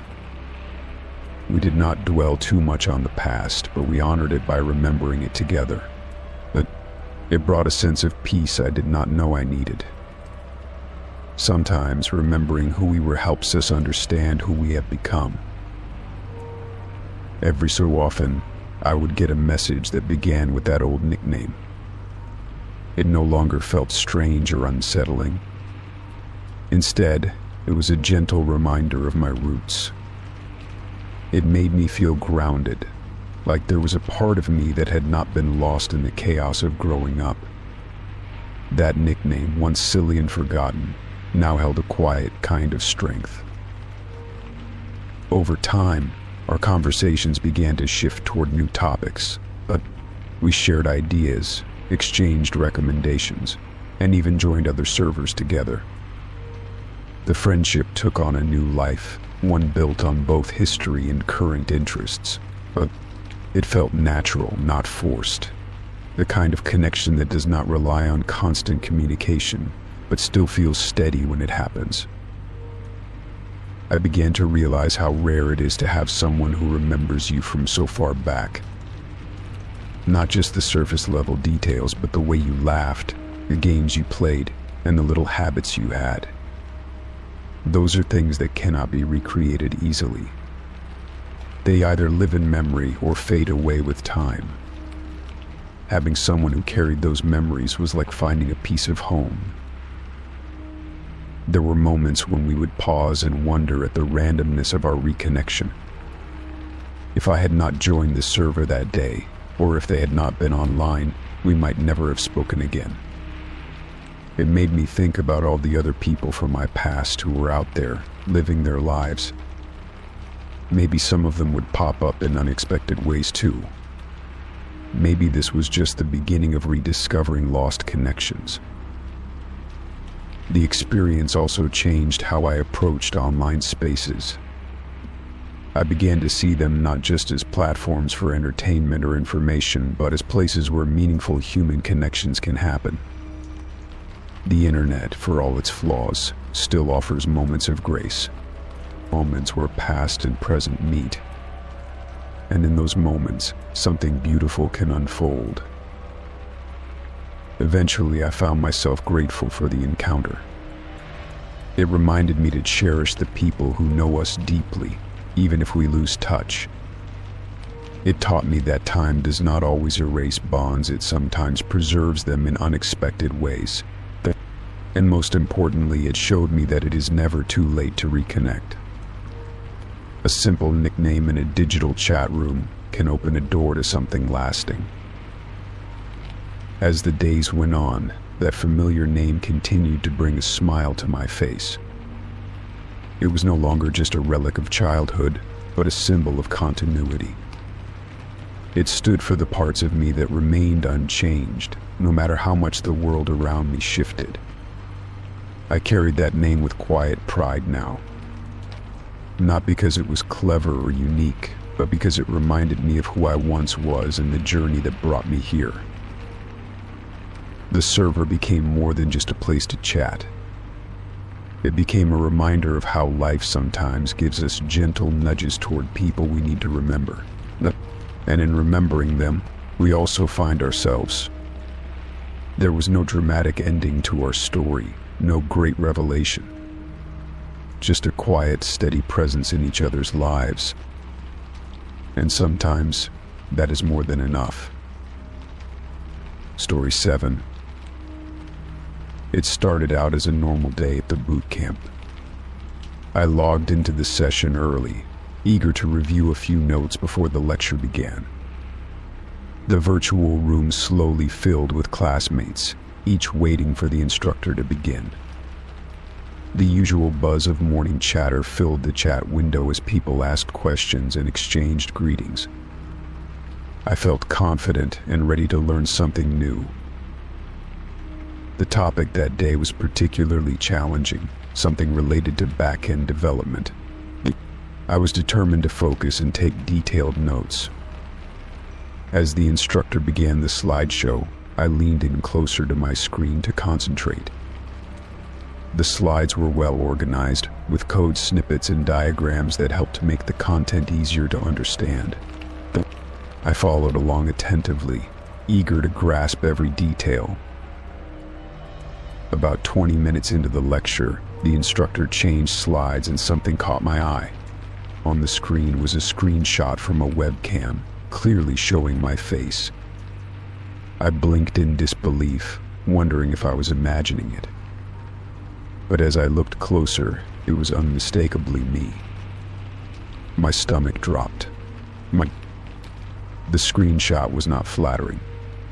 We did not dwell too much on the past, but we honored it by remembering it together. But it brought a sense of peace I did not know I needed. Sometimes remembering who we were helps us understand who we have become. Every so often, I would get a message that began with that old nickname. It no longer felt strange or unsettling. Instead, it was a gentle reminder of my roots. It made me feel grounded, like there was a part of me that had not been lost in the chaos of growing up. That nickname, once silly and forgotten, now held a quiet kind of strength. Over time, our conversations began to shift toward new topics, but we shared ideas, exchanged recommendations, and even joined other servers together. The friendship took on a new life, one built on both history and current interests, but it felt natural, not forced. The kind of connection that does not rely on constant communication, but still feels steady when it happens. I began to realize how rare it is to have someone who remembers you from so far back. Not just the surface level details, but the way you laughed, the games you played, and the little habits you had. Those are things that cannot be recreated easily. They either live in memory or fade away with time. Having someone who carried those memories was like finding a piece of home. There were moments when we would pause and wonder at the randomness of our reconnection. If I had not joined the server that day, or if they had not been online, we might never have spoken again. It made me think about all the other people from my past who were out there, living their lives. Maybe some of them would pop up in unexpected ways too. Maybe this was just the beginning of rediscovering lost connections. The experience also changed how I approached online spaces. I began to see them not just as platforms for entertainment or information, but as places where meaningful human connections can happen. The internet, for all its flaws, still offers moments of grace, moments where past and present meet. And in those moments, something beautiful can unfold. Eventually, I found myself grateful for the encounter. It reminded me to cherish the people who know us deeply, even if we lose touch. It taught me that time does not always erase bonds, it sometimes preserves them in unexpected ways. And most importantly, it showed me that it is never too late to reconnect. A simple nickname in a digital chat room can open a door to something lasting. As the days went on, that familiar name continued to bring a smile to my face. It was no longer just a relic of childhood, but a symbol of continuity. It stood for the parts of me that remained unchanged, no matter how much the world around me shifted. I carried that name with quiet pride now. Not because it was clever or unique, but because it reminded me of who I once was and the journey that brought me here. The server became more than just a place to chat. It became a reminder of how life sometimes gives us gentle nudges toward people we need to remember. And in remembering them, we also find ourselves. There was no dramatic ending to our story, no great revelation. Just a quiet, steady presence in each other's lives. And sometimes, that is more than enough. Story 7. It started out as a normal day at the boot camp. I logged into the session early, eager to review a few notes before the lecture began. The virtual room slowly filled with classmates, each waiting for the instructor to begin. The usual buzz of morning chatter filled the chat window as people asked questions and exchanged greetings. I felt confident and ready to learn something new. The topic that day was particularly challenging, something related to back-end development. I was determined to focus and take detailed notes. As the instructor began the slideshow, I leaned in closer to my screen to concentrate. The slides were well organized, with code snippets and diagrams that helped make the content easier to understand. I followed along attentively, eager to grasp every detail. About 20 minutes into the lecture, The instructor changed slides and something caught my eye. On the screen was a screenshot from a webcam, clearly showing my face. I blinked in disbelief, wondering if I was imagining it. But as I looked closer, it was unmistakably me. My stomach dropped. The screenshot was not flattering.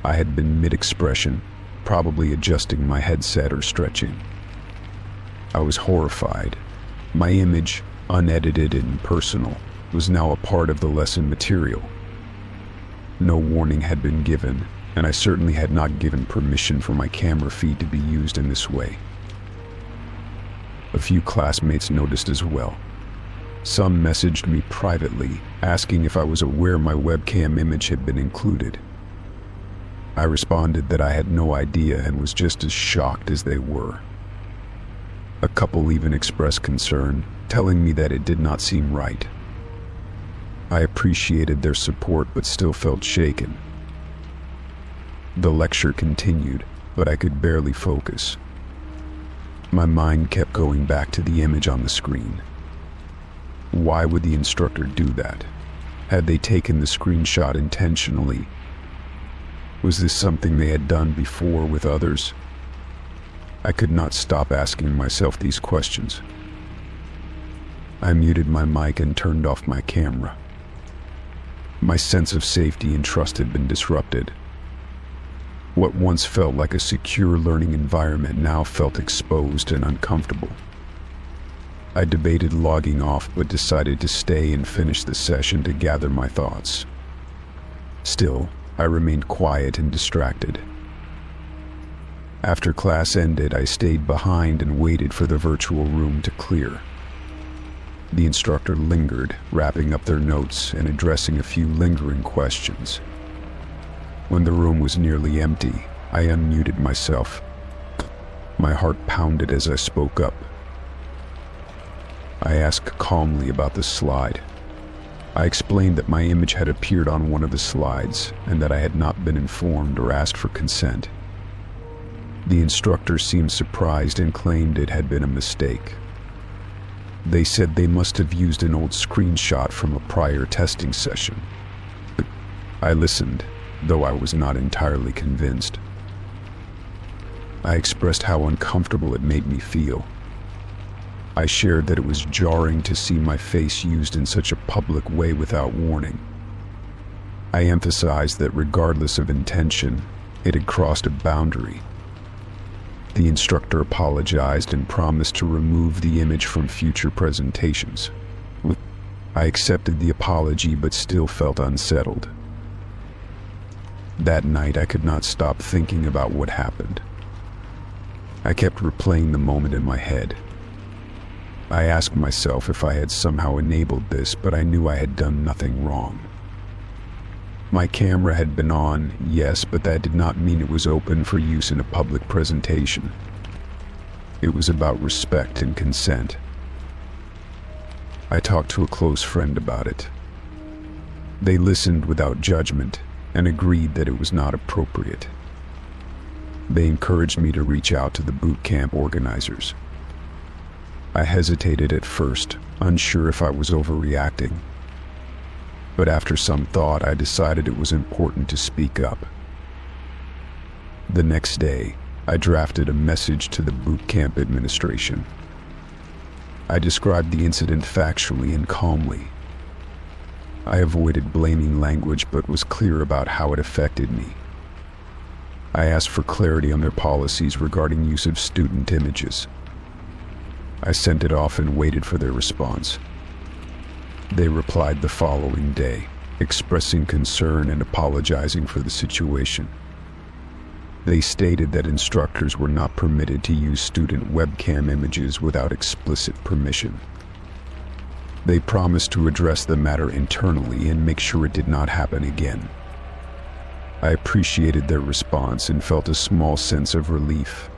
I had been mid-expression, probably adjusting my headset or stretching. I was horrified. My image, unedited and personal, was now a part of the lesson material. No warning had been given, and I certainly had not given permission for my camera feed to be used in this way. A few classmates noticed as well. Some messaged me privately, asking if I was aware my webcam image had been included. I responded that I had no idea and was just as shocked as they were. A couple even expressed concern, telling me that it did not seem right. I appreciated their support but still felt shaken. The lecture continued, but I could barely focus. My mind kept going back to the image on the screen. Why would the instructor do that? Had they taken the screenshot intentionally? Was this something they had done before with others? I could not stop asking myself these questions. I muted my mic and turned off my camera. My sense of safety and trust had been disrupted. What once felt like a secure learning environment now felt exposed and uncomfortable. I debated logging off but decided to stay and finish the session to gather my thoughts. Still, I remained quiet and distracted. After class ended, I stayed behind and waited for the virtual room to clear. The instructor lingered, wrapping up their notes and addressing a few lingering questions. When the room was nearly empty, I unmuted myself. My heart pounded as I spoke up. I asked calmly about the slide. I explained that my image had appeared on one of the slides and that I had not been informed or asked for consent. The instructor seemed surprised and claimed it had been a mistake. They said they must have used an old screenshot from a prior testing session. I listened, though I was not entirely convinced. I expressed how uncomfortable it made me feel. I shared that it was jarring to see my face used in such a public way without warning. I emphasized that regardless of intention, it had crossed a boundary. The instructor apologized and promised to remove the image from future presentations. I accepted the apology but still felt unsettled. That night, I could not stop thinking about what happened. I kept replaying the moment in my head. I asked myself if I had somehow enabled this, but I knew I had done nothing wrong. My camera had been on, yes, but that did not mean it was open for use in a public presentation. It was about respect and consent. I talked to a close friend about it. They listened without judgment and agreed that it was not appropriate. They encouraged me to reach out to the boot camp organizers. I hesitated at first, unsure if I was overreacting. But after some thought, I decided it was important to speak up. The next day, I drafted a message to the boot camp administration. I described the incident factually and calmly. I avoided blaming language but was clear about how it affected me. I asked for clarity on their policies regarding use of student images. I sent it off and waited for their response. They replied the following day, expressing concern and apologizing for the situation. They stated that instructors were not permitted to use student webcam images without explicit permission. They promised to address the matter internally and make sure it did not happen again. I appreciated their response and felt a small sense of relief.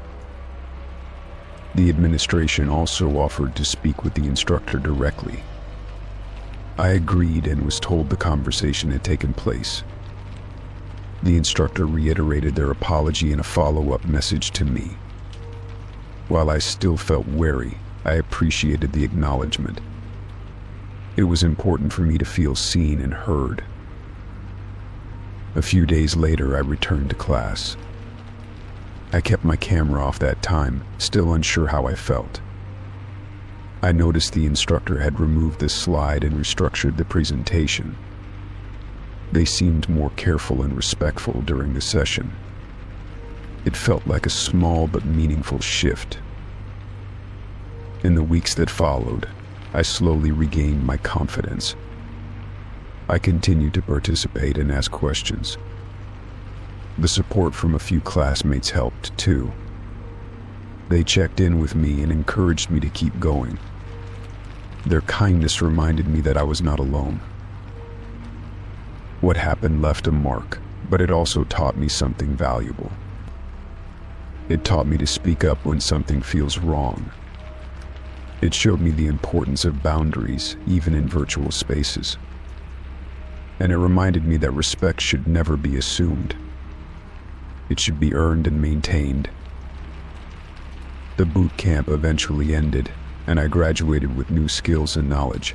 The administration also offered to speak with the instructor directly. I agreed and was told the conversation had taken place. The instructor reiterated their apology in a follow-up message to me. While I still felt wary, I appreciated the acknowledgement. It was important for me to feel seen and heard. A few days later, I returned to class. I kept my camera off that time, still unsure how I felt. I noticed the instructor had removed the slide and restructured the presentation. They seemed more careful and respectful during the session. It felt like a small but meaningful shift. In the weeks that followed, I slowly regained my confidence. I continued to participate and ask questions. The support from a few classmates helped too. They checked in with me and encouraged me to keep going. Their kindness reminded me that I was not alone. What happened left a mark, but it also taught me something valuable. It taught me to speak up when something feels wrong. It showed me the importance of boundaries, even in virtual spaces. And it reminded me that respect should never be assumed. It should be earned and maintained. The boot camp eventually ended, and I graduated with new skills and knowledge.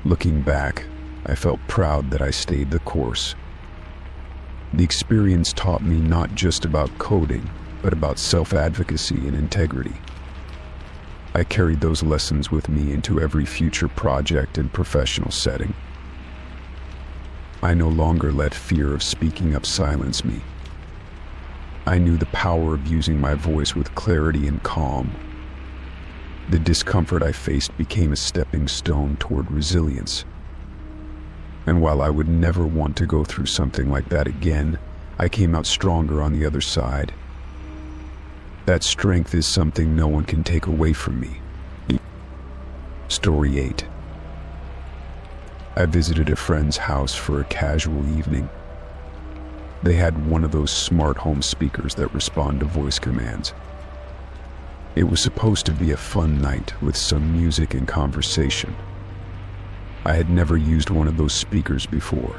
Looking back, I felt proud that I stayed the course. The experience taught me not just about coding, but about self-advocacy and integrity. I carried those lessons with me into every future project and professional setting. I no longer let fear of speaking up silence me. I knew the power of using my voice with clarity and calm. The discomfort I faced became a stepping stone toward resilience. And while I would never want to go through something like that again, I came out stronger on the other side. That strength is something no one can take away from me. Story 8. I visited a friend's house for a casual evening. They had one of those smart home speakers that respond to voice commands. It was supposed to be a fun night with some music and conversation. I had never used one of those speakers before.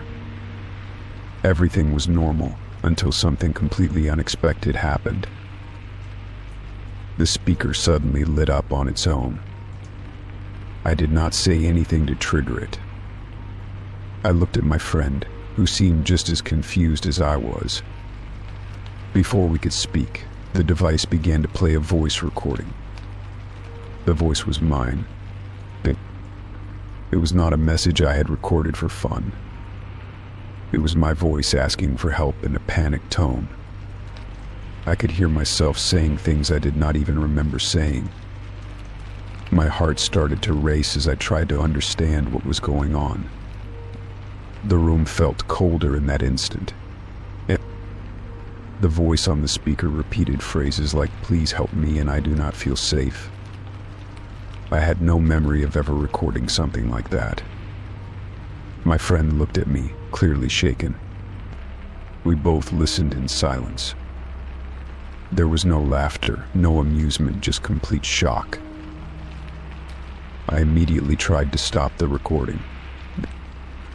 Everything was normal until something completely unexpected happened. The speaker suddenly lit up on its own. I did not say anything to trigger it. I looked at my friend, who seemed just as confused as I was. Before we could speak, the device began to play a voice recording. The voice was mine. It was not a message I had recorded for fun. It was my voice asking for help in a panicked tone. I could hear myself saying things I did not even remember saying. My heart started to race as I tried to understand what was going on. The room felt colder in that instant. The voice on the speaker repeated phrases like, "Please help me and I do not feel safe." I had no memory of ever recording something like that. My friend looked at me, clearly shaken. We both listened in silence. There was no laughter, no amusement, just complete shock. I immediately tried to stop the recording.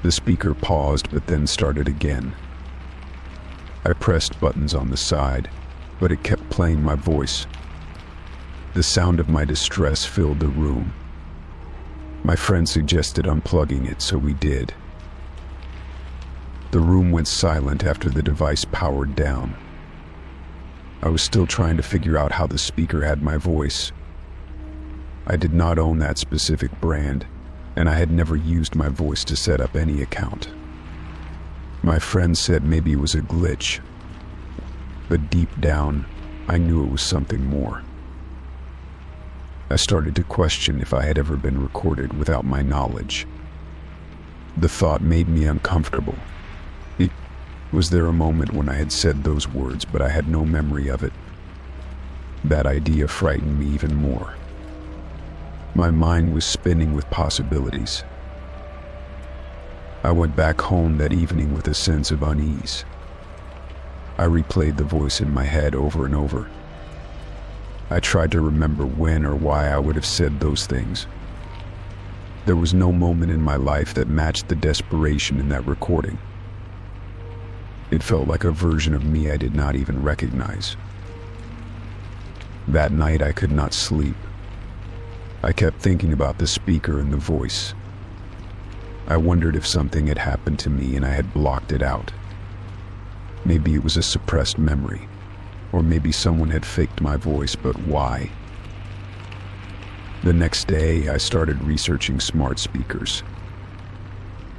The speaker paused but then started again. I pressed buttons on the side, but it kept playing my voice. The sound of my distress filled the room. My friend suggested unplugging it, so we did. The room went silent after the device powered down. I was still trying to figure out how the speaker had my voice. I did not own that specific brand, and I had never used my voice to set up any account. My friend said maybe it was a glitch, but deep down, I knew it was something more. I started to question if I had ever been recorded without my knowledge. The thought made me uncomfortable. Was there a moment when I had said those words, but I had no memory of it? That idea frightened me even more. My mind was spinning with possibilities. I went back home that evening with a sense of unease. I replayed the voice in my head over and over. I tried to remember when or why I would have said those things. There was no moment in my life that matched the desperation in that recording. It felt like a version of me I did not even recognize. That night I could not sleep. I kept thinking about the speaker and the voice. I wondered if something had happened to me and I had blocked it out. Maybe it was a suppressed memory, or maybe someone had faked my voice, but why? The next day, I started researching smart speakers.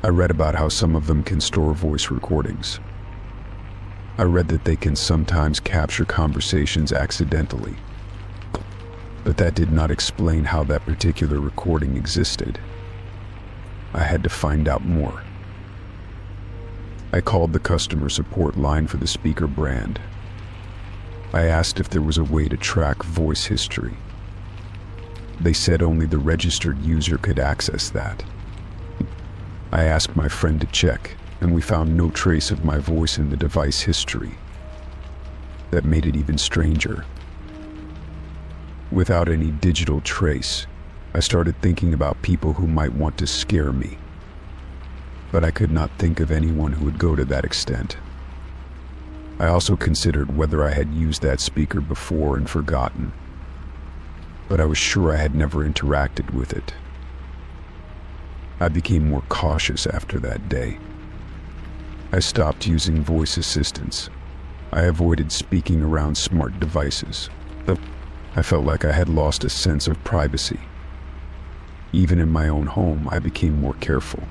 I read about how some of them can store voice recordings. I read that they can sometimes capture conversations accidentally, but that did not explain how that particular recording existed. I had to find out more. I called the customer support line for the speaker brand. I asked if there was a way to track voice history. They said only the registered user could access that. I asked my friend to check, and we found no trace of my voice in the device history. That made it even stranger. Without any digital trace, I started thinking about people who might want to scare me. But I could not think of anyone who would go to that extent. I also considered whether I had used that speaker before and forgotten, but I was sure I had never interacted with it. I became more cautious after that day. I stopped using voice assistants. I avoided speaking around smart devices. I felt like I had lost a sense of privacy. Even in my own home, I became more careful.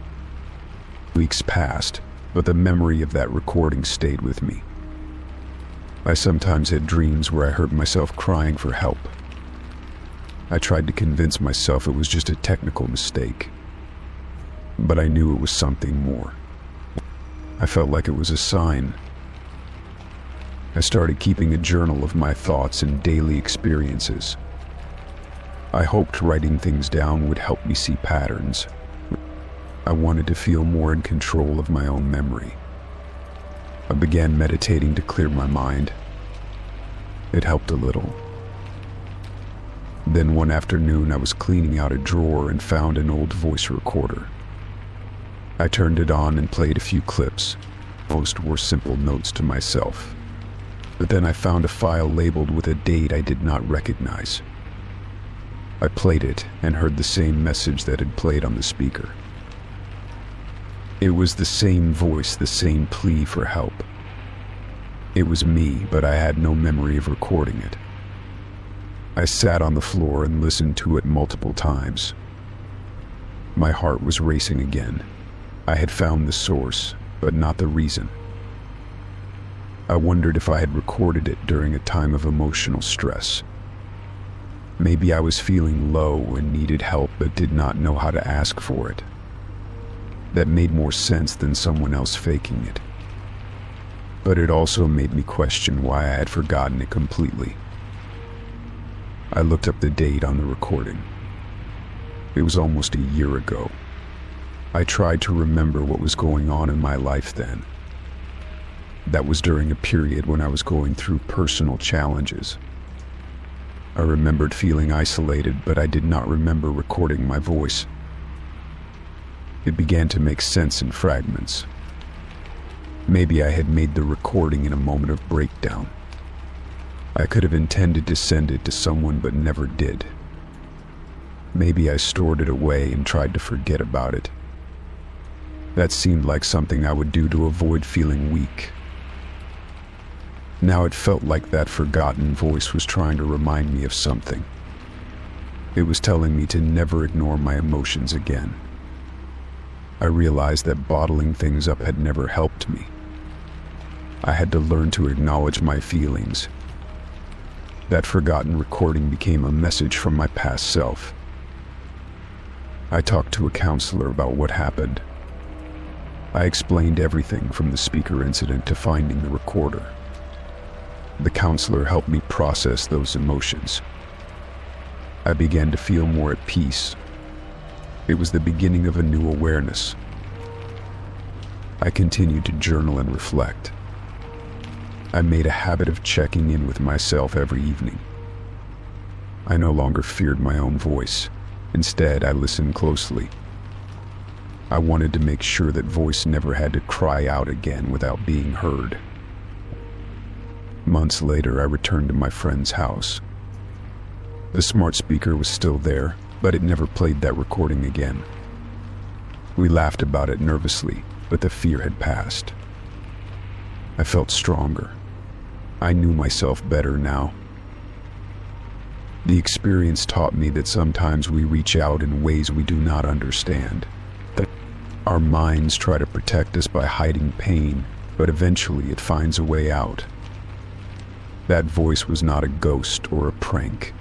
Weeks passed, but the memory of that recording stayed with me. I sometimes had dreams where I heard myself crying for help. I tried to convince myself it was just a technical mistake, but I knew it was something more. I felt like it was a sign. I started keeping a journal of my thoughts and daily experiences. I hoped writing things down would help me see patterns. I wanted to feel more in control of my own memory. I began meditating to clear my mind. It helped a little. Then one afternoon I was cleaning out a drawer and found an old voice recorder. I turned it on and played a few clips. Most were simple notes to myself. But then I found a file labeled with a date I did not recognize. I played it and heard the same message that had played on the speaker. It was the same voice, the same plea for help. It was me, but I had no memory of recording it. I sat on the floor and listened to it multiple times. My heart was racing again. I had found the source, but not the reason. I wondered if I had recorded it during a time of emotional stress. Maybe I was feeling low and needed help but did not know how to ask for it. That made more sense than someone else faking it. But it also made me question why I had forgotten it completely. I looked up the date on the recording. It was almost a year ago. I tried to remember what was going on in my life then. That was during a period when I was going through personal challenges. I remembered feeling isolated, but I did not remember recording my voice. It began to make sense in fragments. Maybe I had made the recording in a moment of breakdown. I could have intended to send it to someone but never did. Maybe I stored it away and tried to forget about it. That seemed like something I would do to avoid feeling weak. Now it felt like that forgotten voice was trying to remind me of something. It was telling me to never ignore my emotions again. I realized that bottling things up had never helped me. I had to learn to acknowledge my feelings. That forgotten recording became a message from my past self. I talked to a counselor about what happened. I explained everything from the speaker incident to finding the recorder. The counselor helped me process those emotions. I began to feel more at peace. It was the beginning of a new awareness. I continued to journal and reflect. I made a habit of checking in with myself every evening. I no longer feared my own voice. Instead, I listened closely. I wanted to make sure that voice never had to cry out again without being heard. Months later, I returned to my friend's house. The smart speaker was still there, but it never played that recording again. We laughed about it nervously, but the fear had passed. I felt stronger. I knew myself better now. The experience taught me that sometimes we reach out in ways we do not understand, that our minds try to protect us by hiding pain, but eventually it finds a way out. That voice was not a ghost or a prank.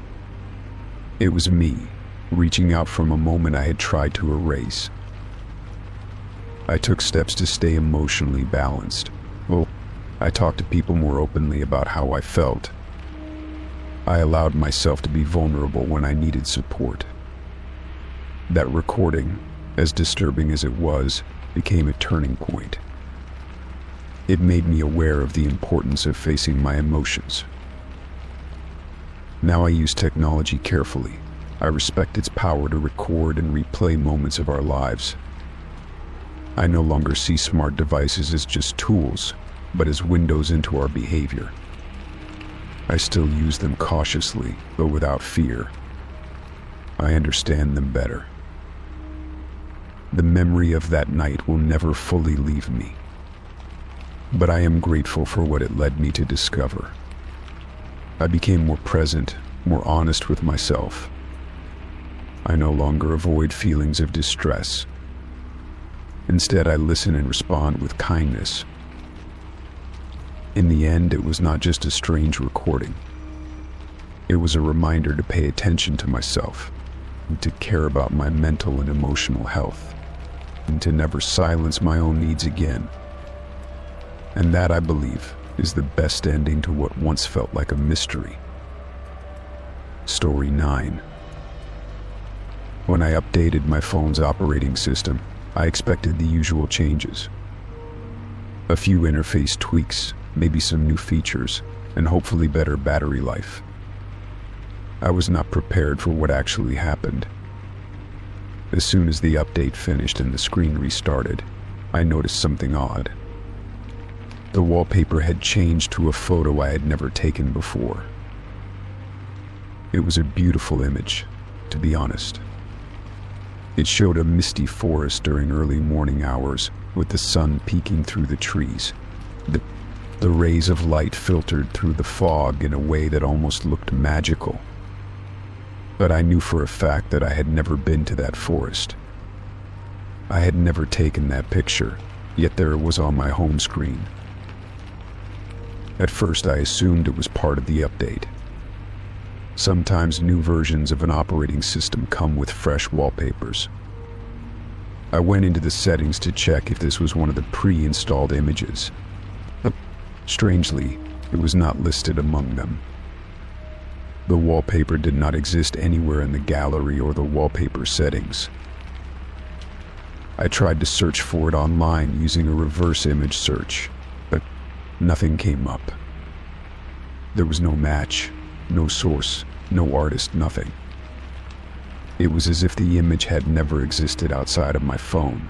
It was me, reaching out from a moment I had tried to erase. I took steps to stay emotionally balanced. I talked to people more openly about how I felt. I allowed myself to be vulnerable when I needed support. That recording, as disturbing as it was, became a turning point. It made me aware of the importance of facing my emotions. Now I use technology carefully. I respect its power to record and replay moments of our lives. I no longer see smart devices as just tools, but as windows into our behavior. I still use them cautiously, though without fear. I understand them better. The memory of that night will never fully leave me, but I am grateful for what it led me to discover. I became more present, more honest with myself. I no longer avoid feelings of distress. Instead, I listen and respond with kindness. In the end, it was not just a strange recording. It was a reminder to pay attention to myself, and to care about my mental and emotional health, and to never silence my own needs again. And that, I believe, is the best ending to what once felt like a mystery. Story 9. When I updated my phone's operating system, I expected the usual changes. A few interface tweaks, maybe some new features, and hopefully better battery life. I was not prepared for what actually happened. As soon as the update finished and the screen restarted, I noticed something odd. The wallpaper had changed to a photo I had never taken before. It was a beautiful image, to be honest. It showed a misty forest during early morning hours, with the sun peeking through the trees. The rays of light filtered through the fog in a way that almost looked magical. But I knew for a fact that I had never been to that forest. I had never taken that picture, yet there it was on my home screen. At first, I assumed it was part of the update. Sometimes new versions of an operating system come with fresh wallpapers. I went into the settings to check if this was one of the pre-installed images. Strangely, it was not listed among them. The wallpaper did not exist anywhere in the gallery or the wallpaper settings. I tried to search for it online using a reverse image search, but nothing came up. There was no match, no source, no artist, nothing. It was as if the image had never existed outside of my phone.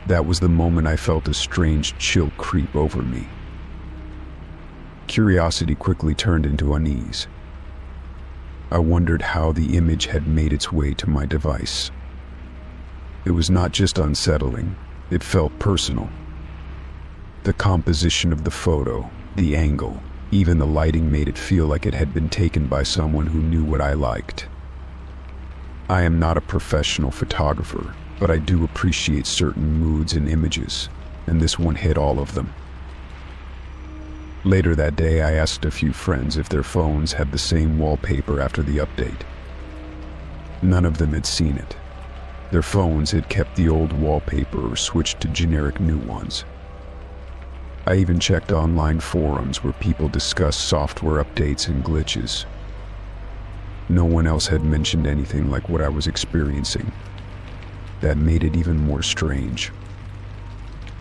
That was the moment I felt a strange chill creep over me. Curiosity quickly turned into unease. I wondered how the image had made its way to my device. It was not just unsettling, it felt personal. The composition of the photo, the angle, even the lighting made it feel like it had been taken by someone who knew what I liked. I am not a professional photographer, but I do appreciate certain moods and images, and this one hit all of them. Later that day, I asked a few friends if their phones had the same wallpaper after the update. None of them had seen it. Their phones had kept the old wallpaper or switched to generic new ones. I even checked online forums where people discussed software updates and glitches. No one else had mentioned anything like what I was experiencing. That made it even more strange.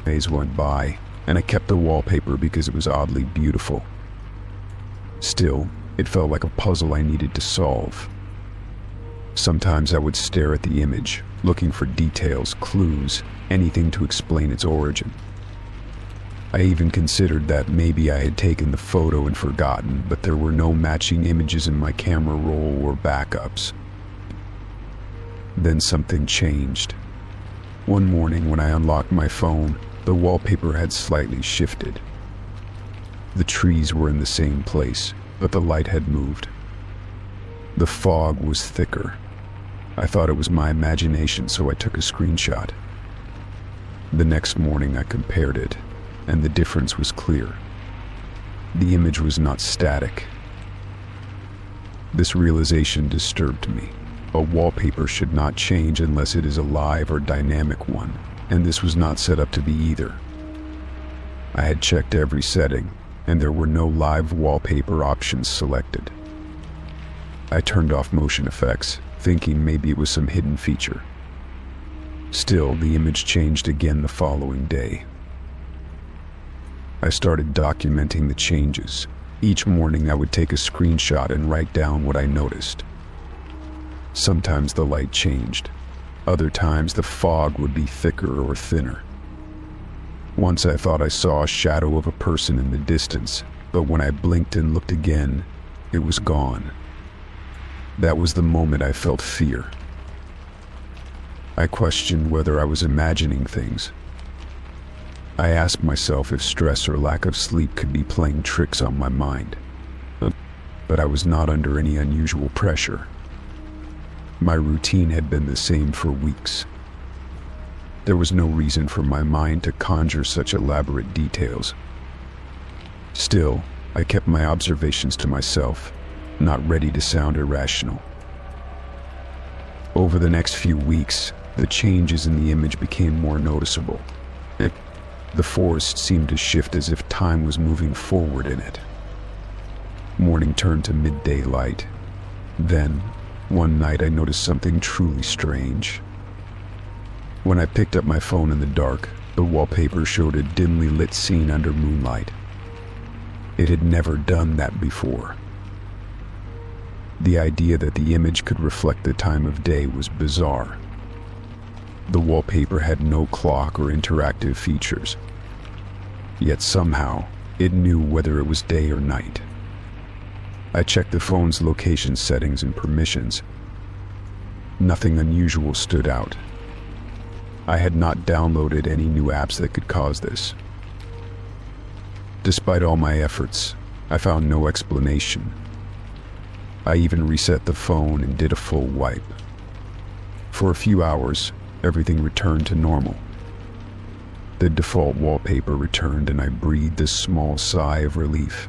Days went by, and I kept the wallpaper because it was oddly beautiful. Still, it felt like a puzzle I needed to solve. Sometimes I would stare at the image, looking for details, clues, anything to explain its origin. I even considered that maybe I had taken the photo and forgotten, but there were no matching images in my camera roll or backups. Then something changed. One morning when I unlocked my phone, the wallpaper had slightly shifted. The trees were in the same place, but the light had moved. The fog was thicker. I thought it was my imagination, so I took a screenshot. The next morning I compared it, and the difference was clear. The image was not static. This realization disturbed me. A wallpaper should not change unless it is a live or dynamic one, and this was not set up to be either. I had checked every setting, and there were no live wallpaper options selected. I turned off motion effects, thinking maybe it was some hidden feature. Still, the image changed again the following day. I started documenting the changes. Each morning I would take a screenshot and write down what I noticed. Sometimes the light changed. Other times the fog would be thicker or thinner. Once I thought I saw a shadow of a person in the distance, but when I blinked and looked again, it was gone. That was the moment I felt fear. I questioned whether I was imagining things. I asked myself if stress or lack of sleep could be playing tricks on my mind. But I was not under any unusual pressure. My routine had been the same for weeks. There was no reason for my mind to conjure such elaborate details. Still, I kept my observations to myself, not ready to sound irrational. Over the next few weeks, the changes in the image became more noticeable. The forest seemed to shift as if time was moving forward in it. Morning turned to midday light. Then, one night I noticed something truly strange. When I picked up my phone in the dark, the wallpaper showed a dimly lit scene under moonlight. It had never done that before. The idea that the image could reflect the time of day was bizarre. The wallpaper had no clock or interactive features. Yet somehow, it knew whether it was day or night. I checked the phone's location settings and permissions. Nothing unusual stood out. I had not downloaded any new apps that could cause this. Despite all my efforts, I found no explanation. I even reset the phone and did a full wipe. For a few hours, everything returned to normal. The default wallpaper returned and I breathed a small sigh of relief.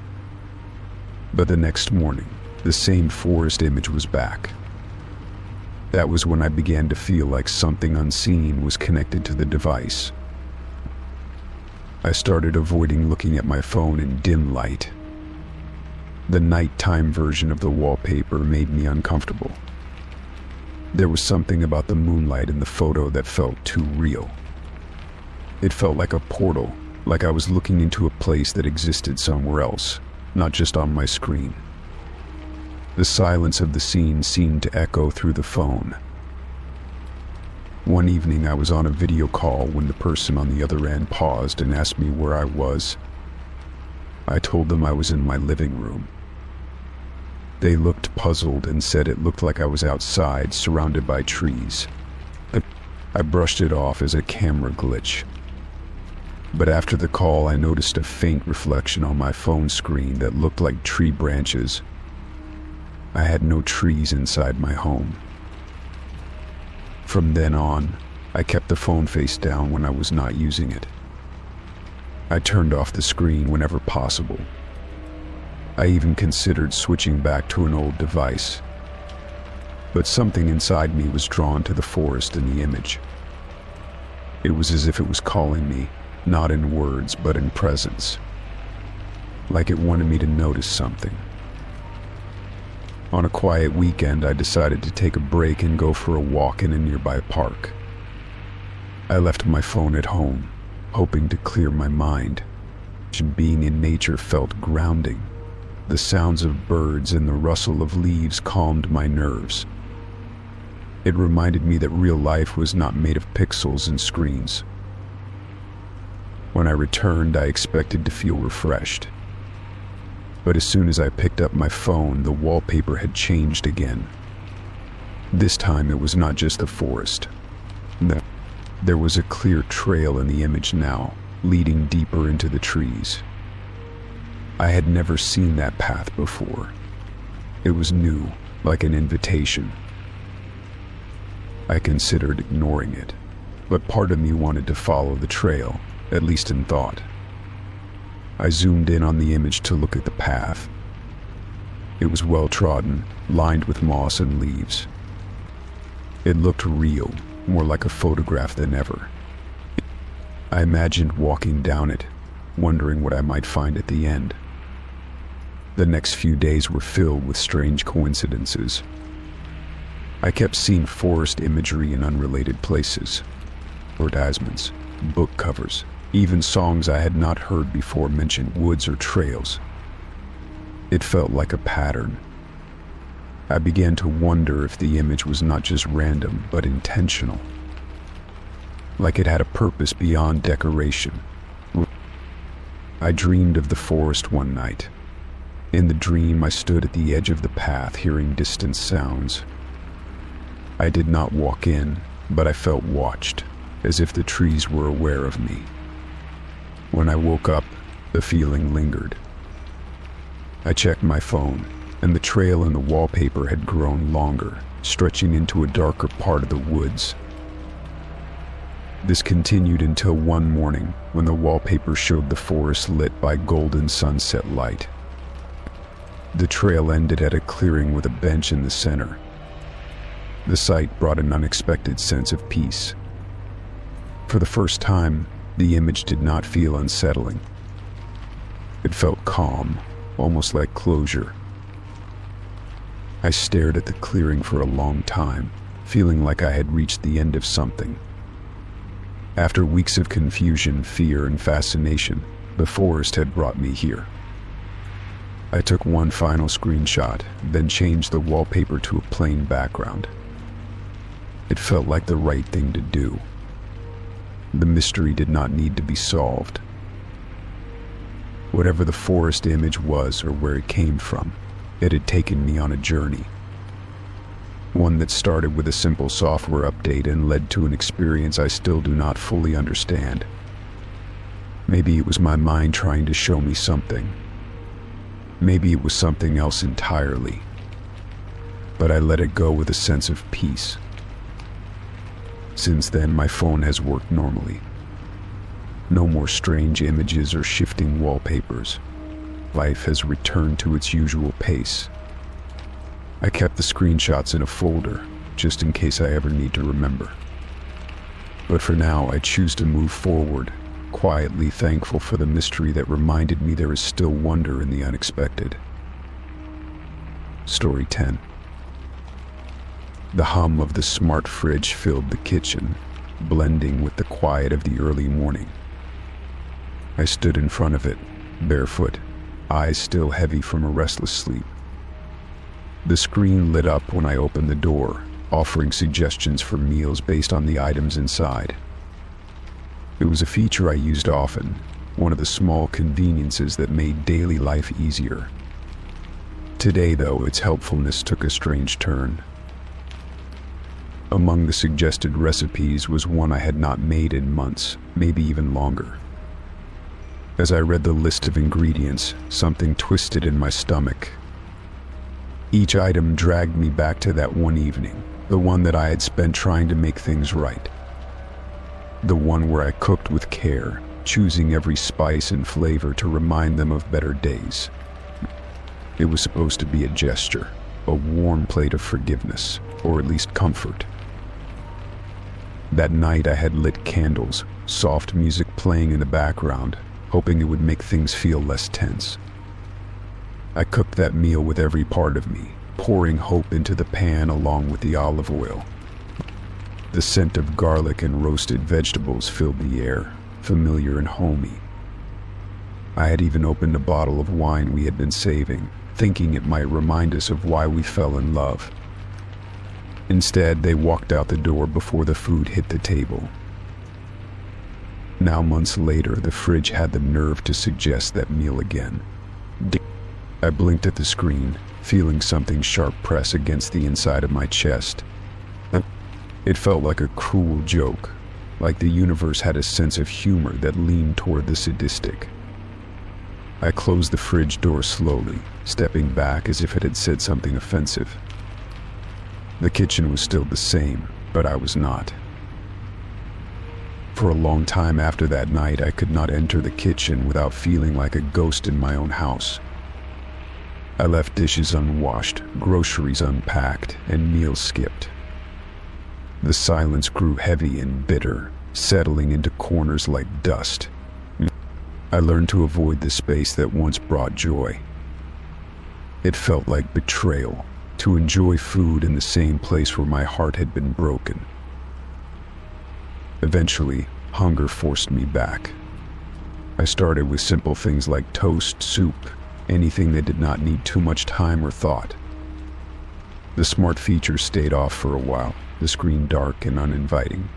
But the next morning, the same forest image was back. That was when I began to feel like something unseen was connected to the device. I started avoiding looking at my phone in dim light. The nighttime version of the wallpaper made me uncomfortable. There was something about the moonlight in the photo that felt too real. It felt like a portal, like I was looking into a place that existed somewhere else, not just on my screen. The silence of the scene seemed to echo through the phone. One evening I was on a video call when the person on the other end paused and asked me where I was. I told them I was in my living room. They looked puzzled and said it looked like I was outside, surrounded by trees. I brushed it off as a camera glitch. But after the call, I noticed a faint reflection on my phone screen that looked like tree branches. I had no trees inside my home. From then on, I kept the phone face down when I was not using it. I turned off the screen whenever possible. I even considered switching back to an old device. But something inside me was drawn to the forest and the image. It was as if it was calling me, not in words, but in presence. Like it wanted me to notice something. On a quiet weekend, I decided to take a break and go for a walk in a nearby park. I left my phone at home, hoping to clear my mind. Being in nature felt grounding. The sounds of birds and the rustle of leaves calmed my nerves. It reminded me that real life was not made of pixels and screens. When I returned, I expected to feel refreshed. But as soon as I picked up my phone, the wallpaper had changed again. This time it was not just the forest. No, there was a clear trail in the image now, leading deeper into the trees. I had never seen that path before. It was new, like an invitation. I considered ignoring it, but part of me wanted to follow the trail, at least in thought. I zoomed in on the image to look at the path. It was well-trodden, lined with moss and leaves. It looked real, more like a photograph than ever. I imagined walking down it, wondering what I might find at the end. The next few days were filled with strange coincidences. I kept seeing forest imagery in unrelated places. Advertisements, book covers, even songs I had not heard before mentioned woods or trails. It felt like a pattern. I began to wonder if the image was not just random, but intentional. Like it had a purpose beyond decoration. I dreamed of the forest one night. In the dream, I stood at the edge of the path, hearing distant sounds. I did not walk in, but I felt watched, as if the trees were aware of me. When I woke up, the feeling lingered. I checked my phone, and the trail in the wallpaper had grown longer, stretching into a darker part of the woods. This continued until one morning, when the wallpaper showed the forest lit by golden sunset light. The trail ended at a clearing with a bench in the center. The sight brought an unexpected sense of peace. For the first time, the image did not feel unsettling. It felt calm, almost like closure. I stared at the clearing for a long time, feeling like I had reached the end of something. After weeks of confusion, fear, and fascination, the forest had brought me here. I took one final screenshot, then changed the wallpaper to a plain background. It felt like the right thing to do. The mystery did not need to be solved. Whatever the forest image was or where it came from, it had taken me on a journey. One that started with a simple software update and led to an experience I still do not fully understand. Maybe it was my mind trying to show me something. Maybe it was something else entirely. But I let it go with a sense of peace. Since then, my phone has worked normally. No more strange images or shifting wallpapers. Life has returned to its usual pace. I kept the screenshots in a folder, just in case I ever need to remember. But for now, I choose to move forward, quietly thankful for the mystery that reminded me there is still wonder in the unexpected. Story 10. The hum of the smart fridge filled the kitchen, blending with the quiet of the early morning. I stood in front of it, barefoot, eyes still heavy from a restless sleep. The screen lit up when I opened the door, offering suggestions for meals based on the items inside. It was a feature I used often, one of the small conveniences that made daily life easier. Today, though, its helpfulness took a strange turn. Among the suggested recipes was one I had not made in months, maybe even longer. As I read the list of ingredients, something twisted in my stomach. Each item dragged me back to that one evening, the one that I had spent trying to make things right. The one where I cooked with care, choosing every spice and flavor to remind them of better days. It was supposed to be a gesture, a warm plate of forgiveness, or at least comfort. That night I had lit candles, soft music playing in the background, hoping it would make things feel less tense. I cooked that meal with every part of me, pouring hope into the pan along with the olive oil. The scent of garlic and roasted vegetables filled the air, familiar and homey. I had even opened a bottle of wine we had been saving, thinking it might remind us of why we fell in love. Instead, they walked out the door before the food hit the table. Now, months later, the fridge had the nerve to suggest that meal again. I blinked at the screen, feeling something sharp press against the inside of my chest, It felt like a cruel joke, like the universe had a sense of humor that leaned toward the sadistic. I closed the fridge door slowly, stepping back as if it had said something offensive. The kitchen was still the same, but I was not. For a long time after that night, I could not enter the kitchen without feeling like a ghost in my own house. I left dishes unwashed, groceries unpacked, and meals skipped. The silence grew heavy and bitter, settling into corners like dust. I learned to avoid the space that once brought joy. It felt like betrayal, to enjoy food in the same place where my heart had been broken. Eventually, hunger forced me back. I started with simple things like toast, soup, anything that did not need too much time or thought. The smart features stayed off for a while, the screen dark and uninviting.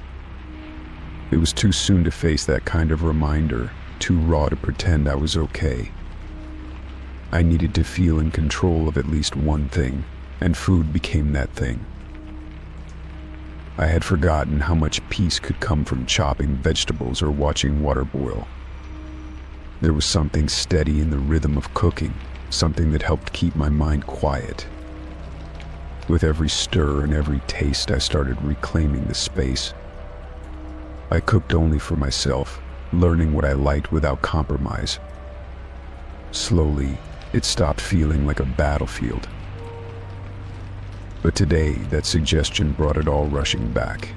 It was too soon to face that kind of reminder, too raw to pretend I was okay. I needed to feel in control of at least one thing, and food became that thing. I had forgotten how much peace could come from chopping vegetables or watching water boil. There was something steady in the rhythm of cooking, something that helped keep my mind quiet. With every stir and every taste, I started reclaiming the space. I cooked only for myself, learning what I liked without compromise. Slowly, it stopped feeling like a battlefield. But today, that suggestion brought it all rushing back.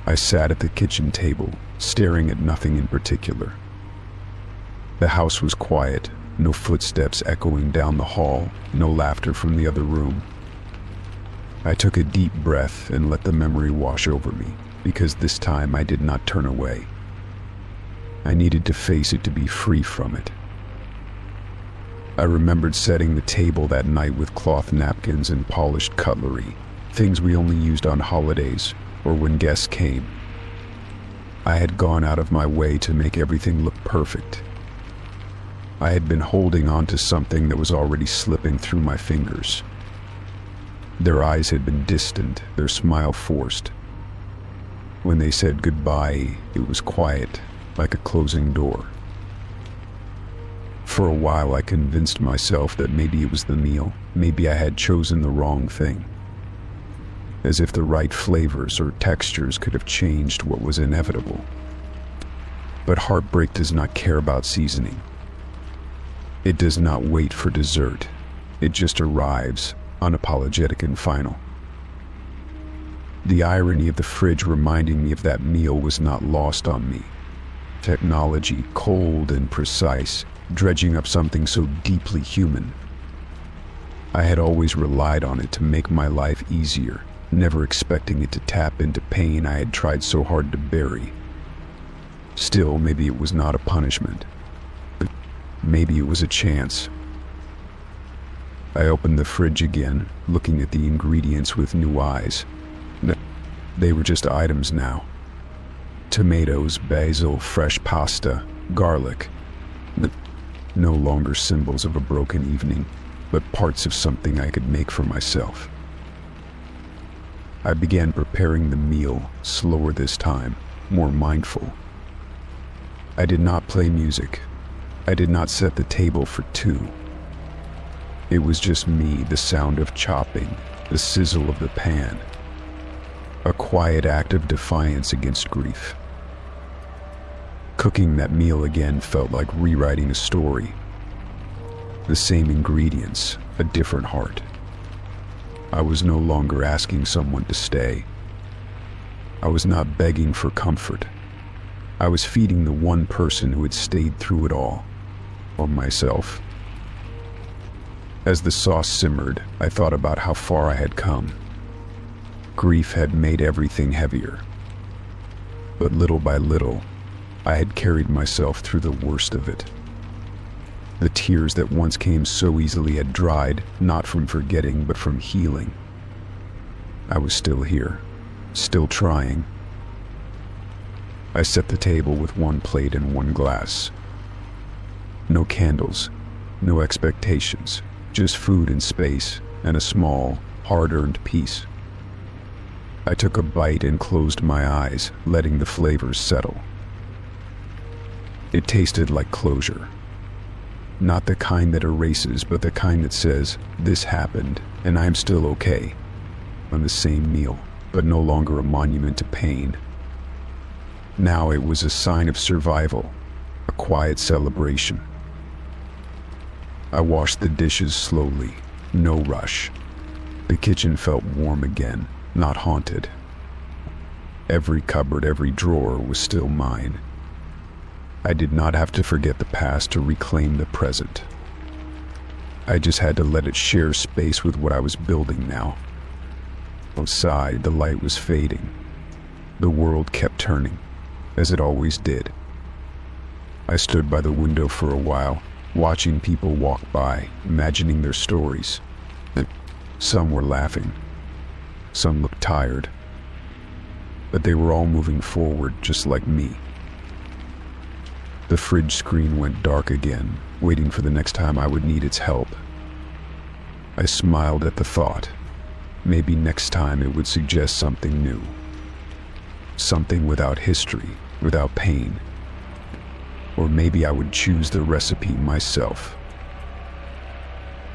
I sat at the kitchen table, staring at nothing in particular. The house was quiet, no footsteps echoing down the hall, no laughter from the other room. I took a deep breath and let the memory wash over me, because this time I did not turn away. I needed to face it to be free from it. I remembered setting the table that night with cloth napkins and polished cutlery, things we only used on holidays or when guests came. I had gone out of my way to make everything look perfect. I had been holding on to something that was already slipping through my fingers. Their eyes had been distant, their smile forced. When they said goodbye, it was quiet, like a closing door. For a while, I convinced myself that maybe it was the meal, maybe I had chosen the wrong thing. As if the right flavors or textures could have changed what was inevitable. But heartbreak does not care about seasoning. It does not wait for dessert. It just arrives, unapologetic and final. The irony of the fridge reminding me of that meal was not lost on me. Technology, cold and precise, dredging up something so deeply human. I had always relied on it to make my life easier, never expecting it to tap into pain I had tried so hard to bury. Still, maybe it was not a punishment. But maybe it was a chance. I opened the fridge again, looking at the ingredients with new eyes. They were just items now. Tomatoes, basil, fresh pasta, garlic. No longer symbols of a broken evening, but parts of something I could make for myself. I began preparing the meal, slower this time, more mindful. I did not play music. I did not set the table for two. It was just me, the sound of chopping, the sizzle of the pan. A quiet act of defiance against grief. Cooking that meal again felt like rewriting a story. The same ingredients, a different heart. I was no longer asking someone to stay. I was not begging for comfort. I was feeding the one person who had stayed through it all, or myself. As the sauce simmered, I thought about how far I had come. Grief had made everything heavier. But little by little, I had carried myself through the worst of it. The tears that once came so easily had dried, not from forgetting, but from healing. I was still here, still trying. I set the table with one plate and one glass. No candles, no expectations, just food and space, and a small, hard-earned peace. I took a bite and closed my eyes, letting the flavors settle. It tasted like closure. Not the kind that erases, but the kind that says, this happened, and I'm still okay. On the same meal, but no longer a monument to pain. Now it was a sign of survival, a quiet celebration. I washed the dishes slowly, no rush. The kitchen felt warm again, not haunted. Every cupboard, every drawer was still mine. I did not have to forget the past to reclaim the present. I just had to let it share space with what I was building now. Outside, the light was fading. The world kept turning, as it always did. I stood by the window for a while, watching people walk by, imagining their stories. Some were laughing. Some looked tired. But they were all moving forward, just like me. The fridge screen went dark again, waiting for the next time I would need its help. I smiled at the thought. Maybe next time it would suggest something new. Something without history, without pain. Or maybe I would choose the recipe myself.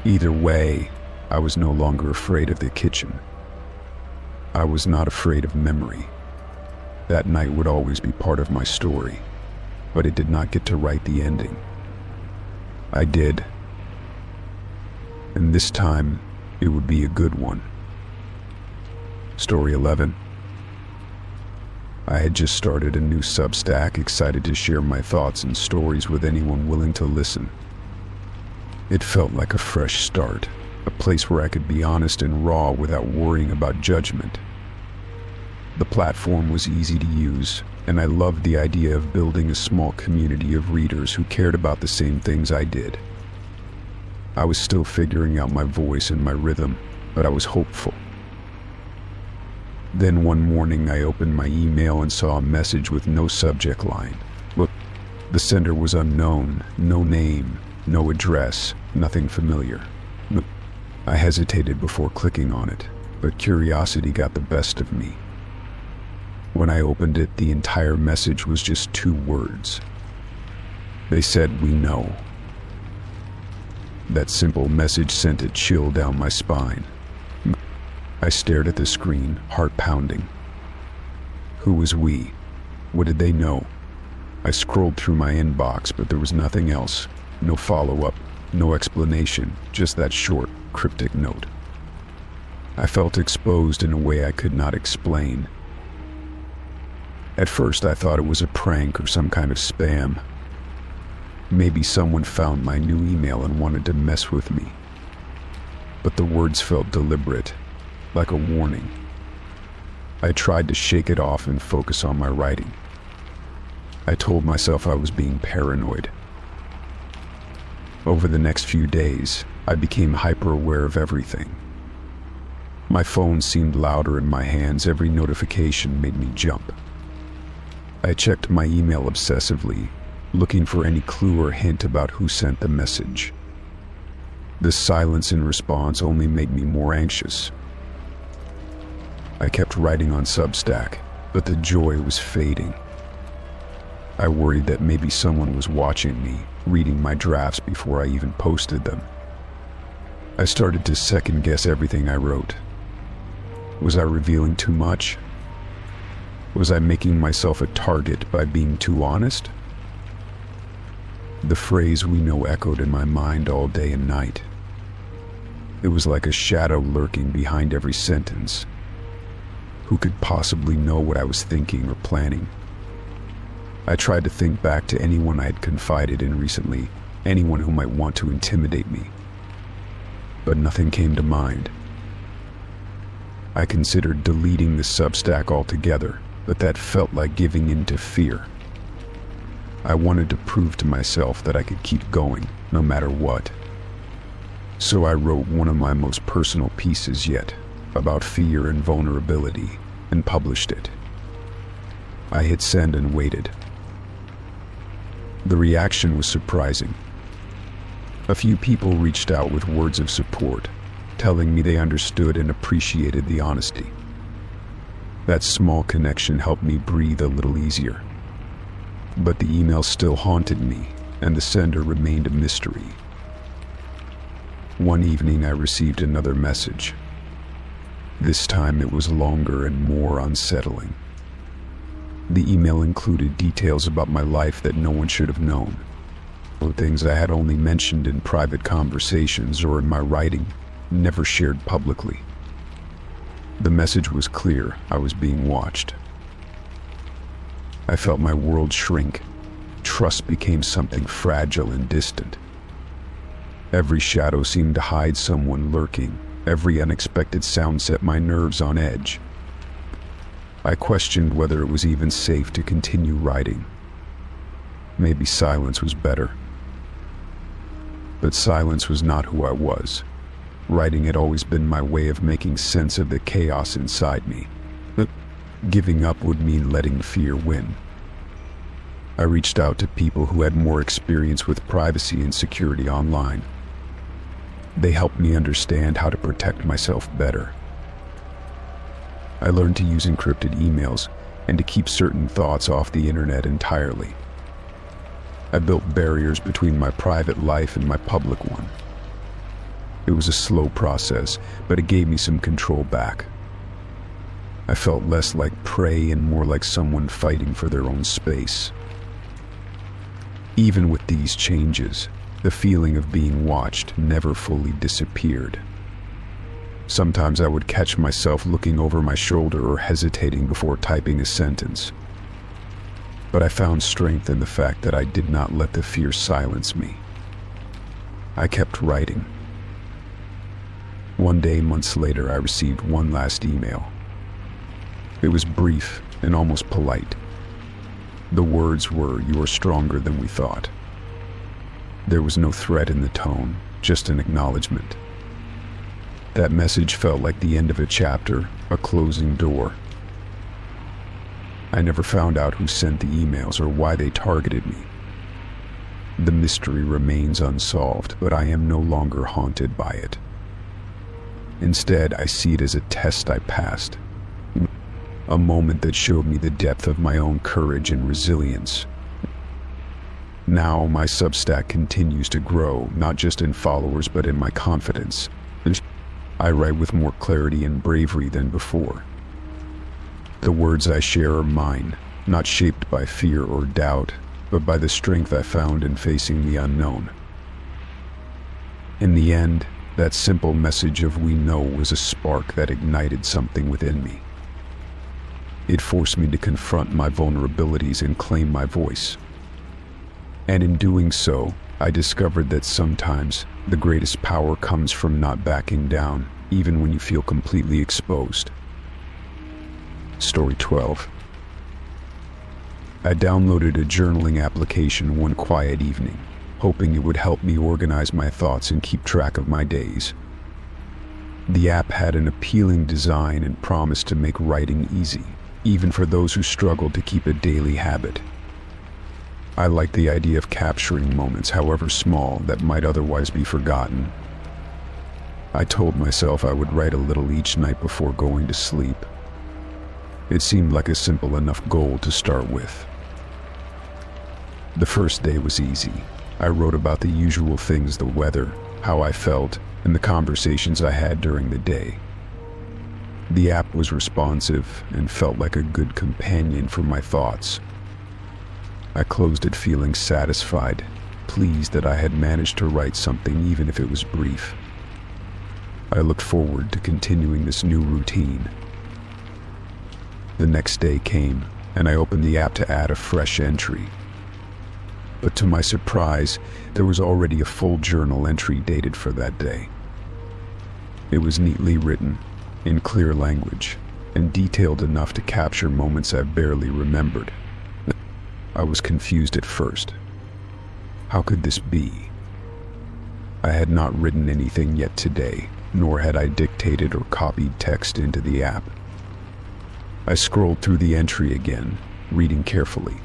Either way, I was no longer afraid of the kitchen. I was not afraid of memory. That night would always be part of my story, but it did not get to write the ending. I did. And this time, it would be a good one. Story 11. I had just started a new Substack, excited to share my thoughts and stories with anyone willing to listen. It felt like a fresh start, a place where I could be honest and raw without worrying about judgment. The platform was easy to use, and I loved the idea of building a small community of readers who cared about the same things I did. I was still figuring out my voice and my rhythm, but I was hopeful. Then one morning I opened my email and saw a message with no subject line. Look, the sender was unknown, no name, no address, nothing familiar. I hesitated before clicking on it, but curiosity got the best of me. When I opened it, the entire message was just 2 words. They said, "We know." That simple message sent a chill down my spine. I stared at the screen, heart pounding. Who was we? What did they know? I scrolled through my inbox, but there was nothing else. No follow-up, no explanation, just that short, cryptic note. I felt exposed in a way I could not explain. At first, I thought it was a prank or some kind of spam. Maybe someone found my new email and wanted to mess with me. But the words felt deliberate, like a warning. I tried to shake it off and focus on my writing. I told myself I was being paranoid. Over the next few days, I became hyper-aware of everything. My phone seemed louder in my hands. Every notification made me jump. I checked my email obsessively, looking for any clue or hint about who sent the message. The silence in response only made me more anxious. I kept writing on Substack, but the joy was fading. I worried that maybe someone was watching me, reading my drafts before I even posted them. I started to second-guess everything I wrote. Was I revealing too much? Was I making myself a target by being too honest? The phrase "we know" echoed in my mind all day and night. It was like a shadow lurking behind every sentence. Who could possibly know what I was thinking or planning? I tried to think back to anyone I had confided in recently, anyone who might want to intimidate me. But nothing came to mind. I considered deleting the Substack altogether, but that felt like giving in to fear. I wanted to prove to myself that I could keep going, no matter what. So I wrote one of my most personal pieces yet, about fear and vulnerability, and published it. I hit send and waited. The reaction was surprising. A few people reached out with words of support, telling me they understood and appreciated the honesty. That small connection helped me breathe a little easier. But the email still haunted me, and the sender remained a mystery. One evening I received another message. This time it was longer and more unsettling. The email included details about my life that no one should have known, or things I had only mentioned in private conversations or in my writing, never shared publicly. The message was clear: I was being watched. I felt my world shrink. Trust became something fragile and distant. Every shadow seemed to hide someone lurking. Every unexpected sound set my nerves on edge. I questioned whether it was even safe to continue writing. Maybe silence was better. But silence was not who I was. Writing had always been my way of making sense of the chaos inside me. But giving up would mean letting fear win. I reached out to people who had more experience with privacy and security online. They helped me understand how to protect myself better. I learned to use encrypted emails and to keep certain thoughts off the internet entirely. I built barriers between my private life and my public one. It was a slow process, but it gave me some control back. I felt less like prey and more like someone fighting for their own space. Even with these changes, the feeling of being watched never fully disappeared. Sometimes I would catch myself looking over my shoulder or hesitating before typing a sentence. But I found strength in the fact that I did not let the fear silence me. I kept writing. One day, months later, I received one last email. It was brief and almost polite. The words were, "You are stronger than we thought." There was no threat in the tone, just an acknowledgement. That message felt like the end of a chapter, a closing door. I never found out who sent the emails or why they targeted me. The mystery remains unsolved, but I am no longer haunted by it. Instead, I see it as a test I passed. A moment that showed me the depth of my own courage and resilience. Now, my Substack continues to grow, not just in followers, but in my confidence. I write with more clarity and bravery than before. The words I share are mine, not shaped by fear or doubt, but by the strength I found in facing the unknown. In the end, that simple message of "we know" was a spark that ignited something within me. It forced me to confront my vulnerabilities and claim my voice. And in doing so, I discovered that sometimes the greatest power comes from not backing down, even when you feel completely exposed. Story 12. I downloaded a journaling application one quiet evening, hoping it would help me organize my thoughts and keep track of my days. The app had an appealing design and promised to make writing easy, even for those who struggled to keep a daily habit. I liked the idea of capturing moments, however small, that might otherwise be forgotten. I told myself I would write a little each night before going to sleep. It seemed like a simple enough goal to start with. The first day was easy. I wrote about the usual things: the weather, how I felt, and the conversations I had during the day. The app was responsive and felt like a good companion for my thoughts. I closed it feeling satisfied, pleased that I had managed to write something even if it was brief. I looked forward to continuing this new routine. The next day came, and I opened the app to add a fresh entry. But to my surprise, there was already a full journal entry dated for that day. It was neatly written, in clear language, and detailed enough to capture moments I barely remembered. I was confused at first. How could this be? I had not written anything yet today, nor had I dictated or copied text into the app. I scrolled through the entry again, reading carefully.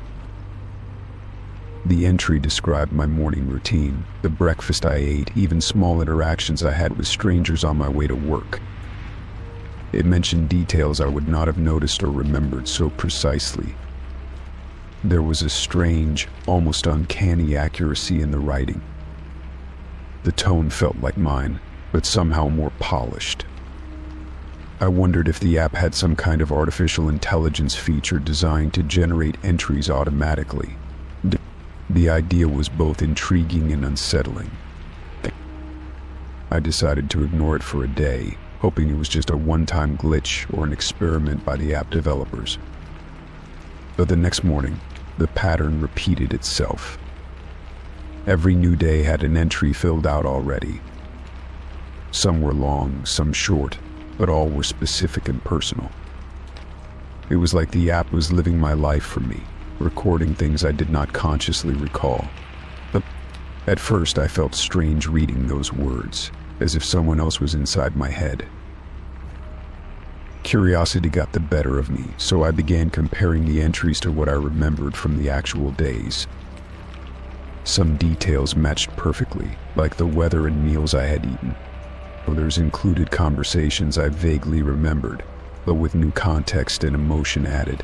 The entry described my morning routine, the breakfast I ate, even small interactions I had with strangers on my way to work. It mentioned details I would not have noticed or remembered so precisely. There was a strange, almost uncanny accuracy in the writing. The tone felt like mine, but somehow more polished. I wondered if the app had some kind of artificial intelligence feature designed to generate entries automatically. The idea was both intriguing and unsettling. I decided to ignore it for a day, hoping it was just a one-time glitch or an experiment by the app developers. But the next morning, the pattern repeated itself. Every new day had an entry filled out already. Some were long, some short, but all were specific and personal. It was like the app was living my life for me, recording things I did not consciously recall. But at first I felt strange reading those words, as if someone else was inside my head. Curiosity got the better of me, so I began comparing the entries to what I remembered from the actual days. Some details matched perfectly, like the weather and meals I had eaten. Others included conversations I vaguely remembered, but with new context and emotion added.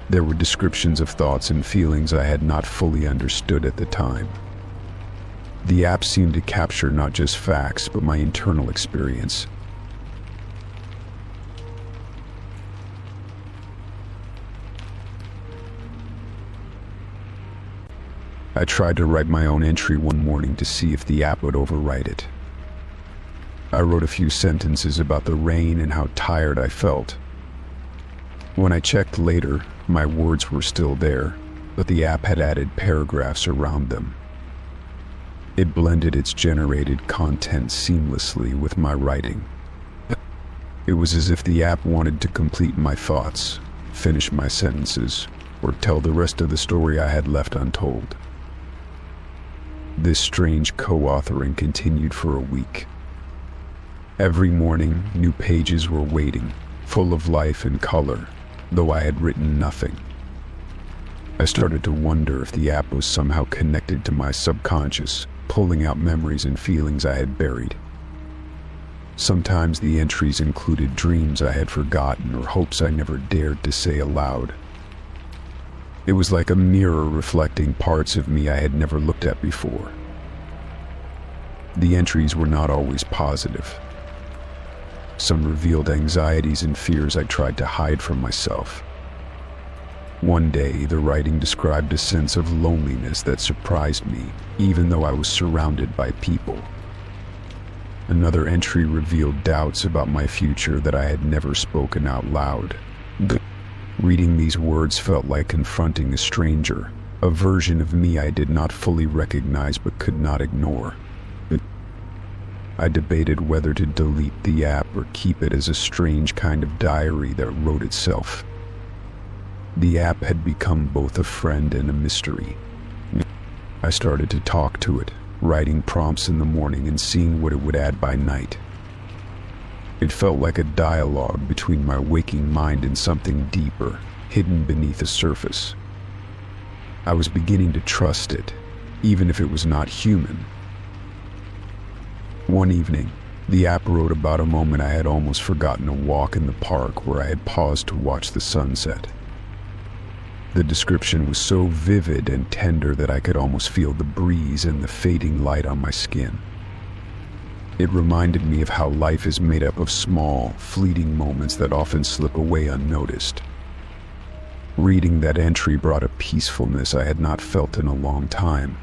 There were descriptions of thoughts and feelings I had not fully understood at the time. The app seemed to capture not just facts, but my internal experience. I tried to write my own entry one morning to see if the app would overwrite it. I wrote a few sentences about the rain and how tired I felt. When I checked later, my words were still there, but the app had added paragraphs around them. It blended its generated content seamlessly with my writing. It was as if the app wanted to complete my thoughts, finish my sentences, or tell the rest of the story I had left untold. This strange co-authoring continued for a week. Every morning, new pages were waiting, full of life and color, though I had written nothing. I started to wonder if the app was somehow connected to my subconscious, pulling out memories and feelings I had buried. Sometimes the entries included dreams I had forgotten or hopes I never dared to say aloud. It was like a mirror reflecting parts of me I had never looked at before. The entries were not always positive. Some revealed anxieties and fears I tried to hide from myself. One day, the writing described a sense of loneliness that surprised me, even though I was surrounded by people. Another entry revealed doubts about my future that I had never spoken out loud. Reading these words felt like confronting a stranger, a version of me I did not fully recognize but could not ignore. I debated whether to delete the app or keep it as a strange kind of diary that wrote itself. The app had become both a friend and a mystery. I started to talk to it, writing prompts in the morning and seeing what it would add by night. It felt like a dialogue between my waking mind and something deeper, hidden beneath the surface. I was beginning to trust it, even if it was not human. One evening, the app wrote about a moment I had almost forgotten, a walk in the park where I had paused to watch the sunset. The description was so vivid and tender that I could almost feel the breeze and the fading light on my skin. It reminded me of how life is made up of small, fleeting moments that often slip away unnoticed. Reading that entry brought a peacefulness I had not felt in a long time.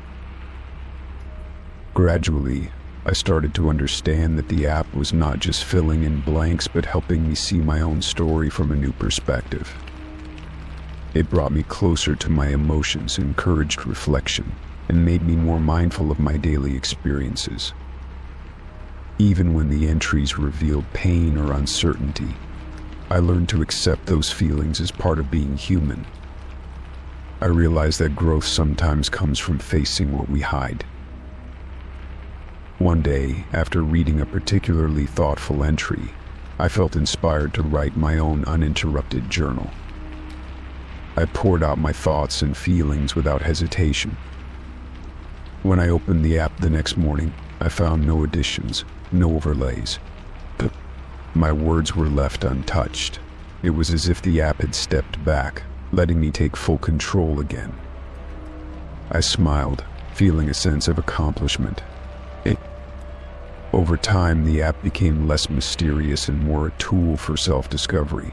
Gradually, I started to understand that the app was not just filling in blanks but helping me see my own story from a new perspective. It brought me closer to my emotions, encouraged reflection, and made me more mindful of my daily experiences. Even when the entries revealed pain or uncertainty, I learned to accept those feelings as part of being human. I realized that growth sometimes comes from facing what we hide. One day, after reading a particularly thoughtful entry, I felt inspired to write my own uninterrupted journal. I poured out my thoughts and feelings without hesitation. When I opened the app the next morning, I found no additions, no overlays. My words were left untouched. It was as if the app had stepped back, letting me take full control again. I smiled, feeling a sense of accomplishment. Over time, the app became less mysterious and more a tool for self-discovery.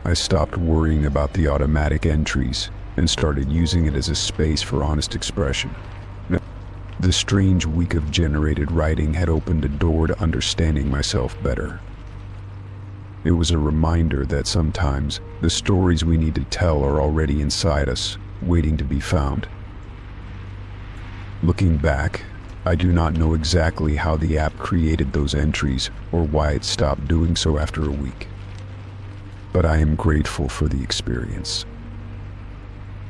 I stopped worrying about the automatic entries and started using it as a space for honest expression. The strange week of generated writing had opened a door to understanding myself better. It was a reminder that sometimes the stories we need to tell are already inside us, waiting to be found. Looking back, I do not know exactly how the app created those entries or why it stopped doing so after a week. But I am grateful for the experience.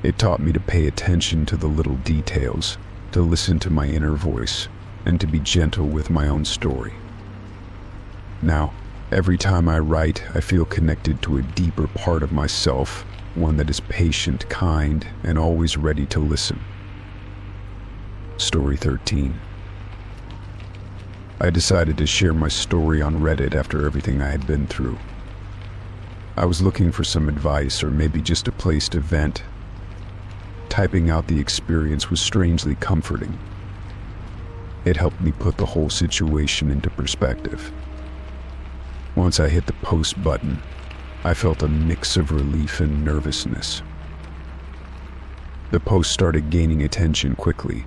It taught me to pay attention to the little details, to listen to my inner voice, and to be gentle with my own story. Now, every time I write, I feel connected to a deeper part of myself, one that is patient, kind, and always ready to listen. Story 13. I decided to share my story on Reddit after everything I had been through. I was looking for some advice or maybe just a place to vent. Typing out the experience was strangely comforting. It helped me put the whole situation into perspective. Once I hit the post button, I felt a mix of relief and nervousness. The post started gaining attention quickly.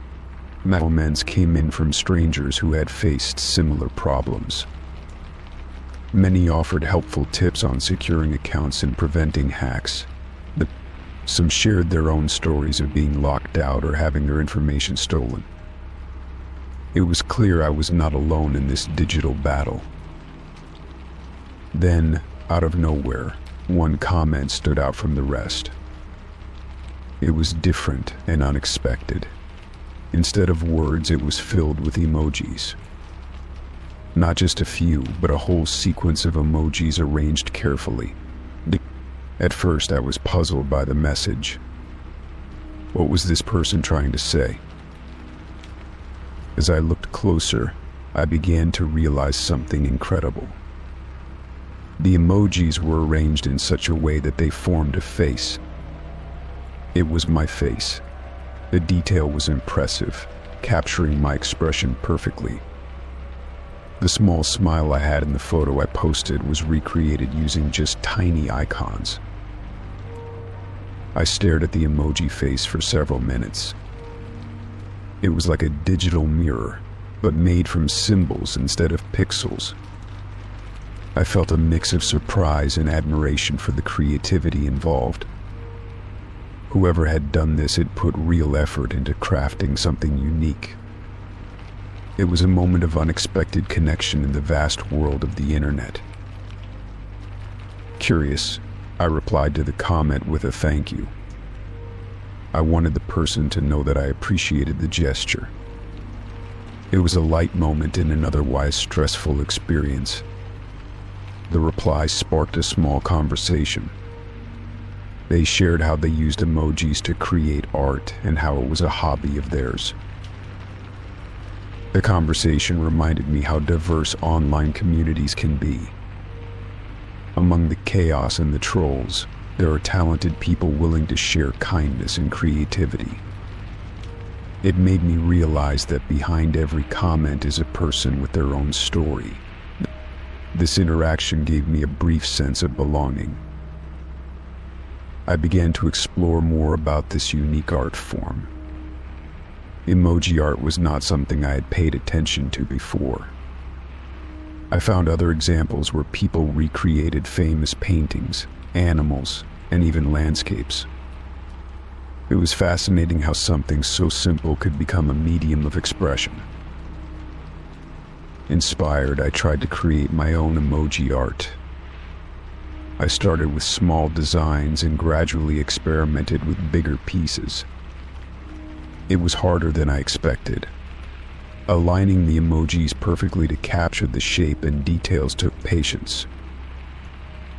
Comments came in from strangers who had faced similar problems. Many offered helpful tips on securing accounts and preventing hacks. Some shared their own stories of being locked out or having their information stolen. It was clear I was not alone in this digital battle. Then, out of nowhere, one comment stood out from the rest. It was different and unexpected. Instead of words, it was filled with emojis. Not just a few, but a whole sequence of emojis arranged carefully. At first, I was puzzled by the message. What was this person trying to say? As I looked closer, I began to realize something incredible. The emojis were arranged in such a way that they formed a face. It was my face. The detail was impressive, capturing my expression perfectly. The small smile I had in the photo I posted was recreated using just tiny icons. I stared at the emoji face for several minutes. It was like a digital mirror, but made from symbols instead of pixels. I felt a mix of surprise and admiration for the creativity involved. Whoever had done this had put real effort into crafting something unique. It was a moment of unexpected connection in the vast world of the internet. Curious, I replied to the comment with a thank you. I wanted the person to know that I appreciated the gesture. It was a light moment in an otherwise stressful experience. The reply sparked a small conversation. They shared how they used emojis to create art and how it was a hobby of theirs. The conversation reminded me how diverse online communities can be. Among the chaos and the trolls, there are talented people willing to share kindness and creativity. It made me realize that behind every comment is a person with their own story. This interaction gave me a brief sense of belonging. I began to explore more about this unique art form. Emoji art was not something I had paid attention to before. I found other examples where people recreated famous paintings, animals, and even landscapes. It was fascinating how something so simple could become a medium of expression. Inspired, I tried to create my own emoji art. I started with small designs and gradually experimented with bigger pieces. It was harder than I expected. Aligning the emojis perfectly to capture the shape and details took patience.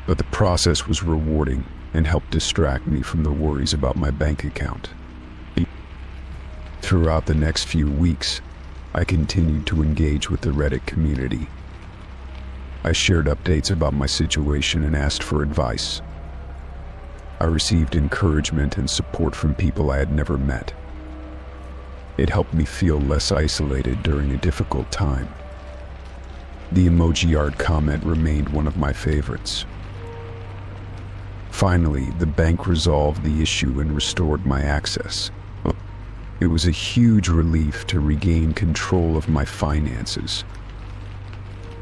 But the process was rewarding and helped distract me from the worries about my bank account. Throughout the next few weeks, I continued to engage with the Reddit community. I shared updates about my situation and asked for advice. I received encouragement and support from people I had never met. It helped me feel less isolated during a difficult time. The emoji art comment remained one of my favorites. Finally, the bank resolved the issue and restored my access. It was a huge relief to regain control of my finances.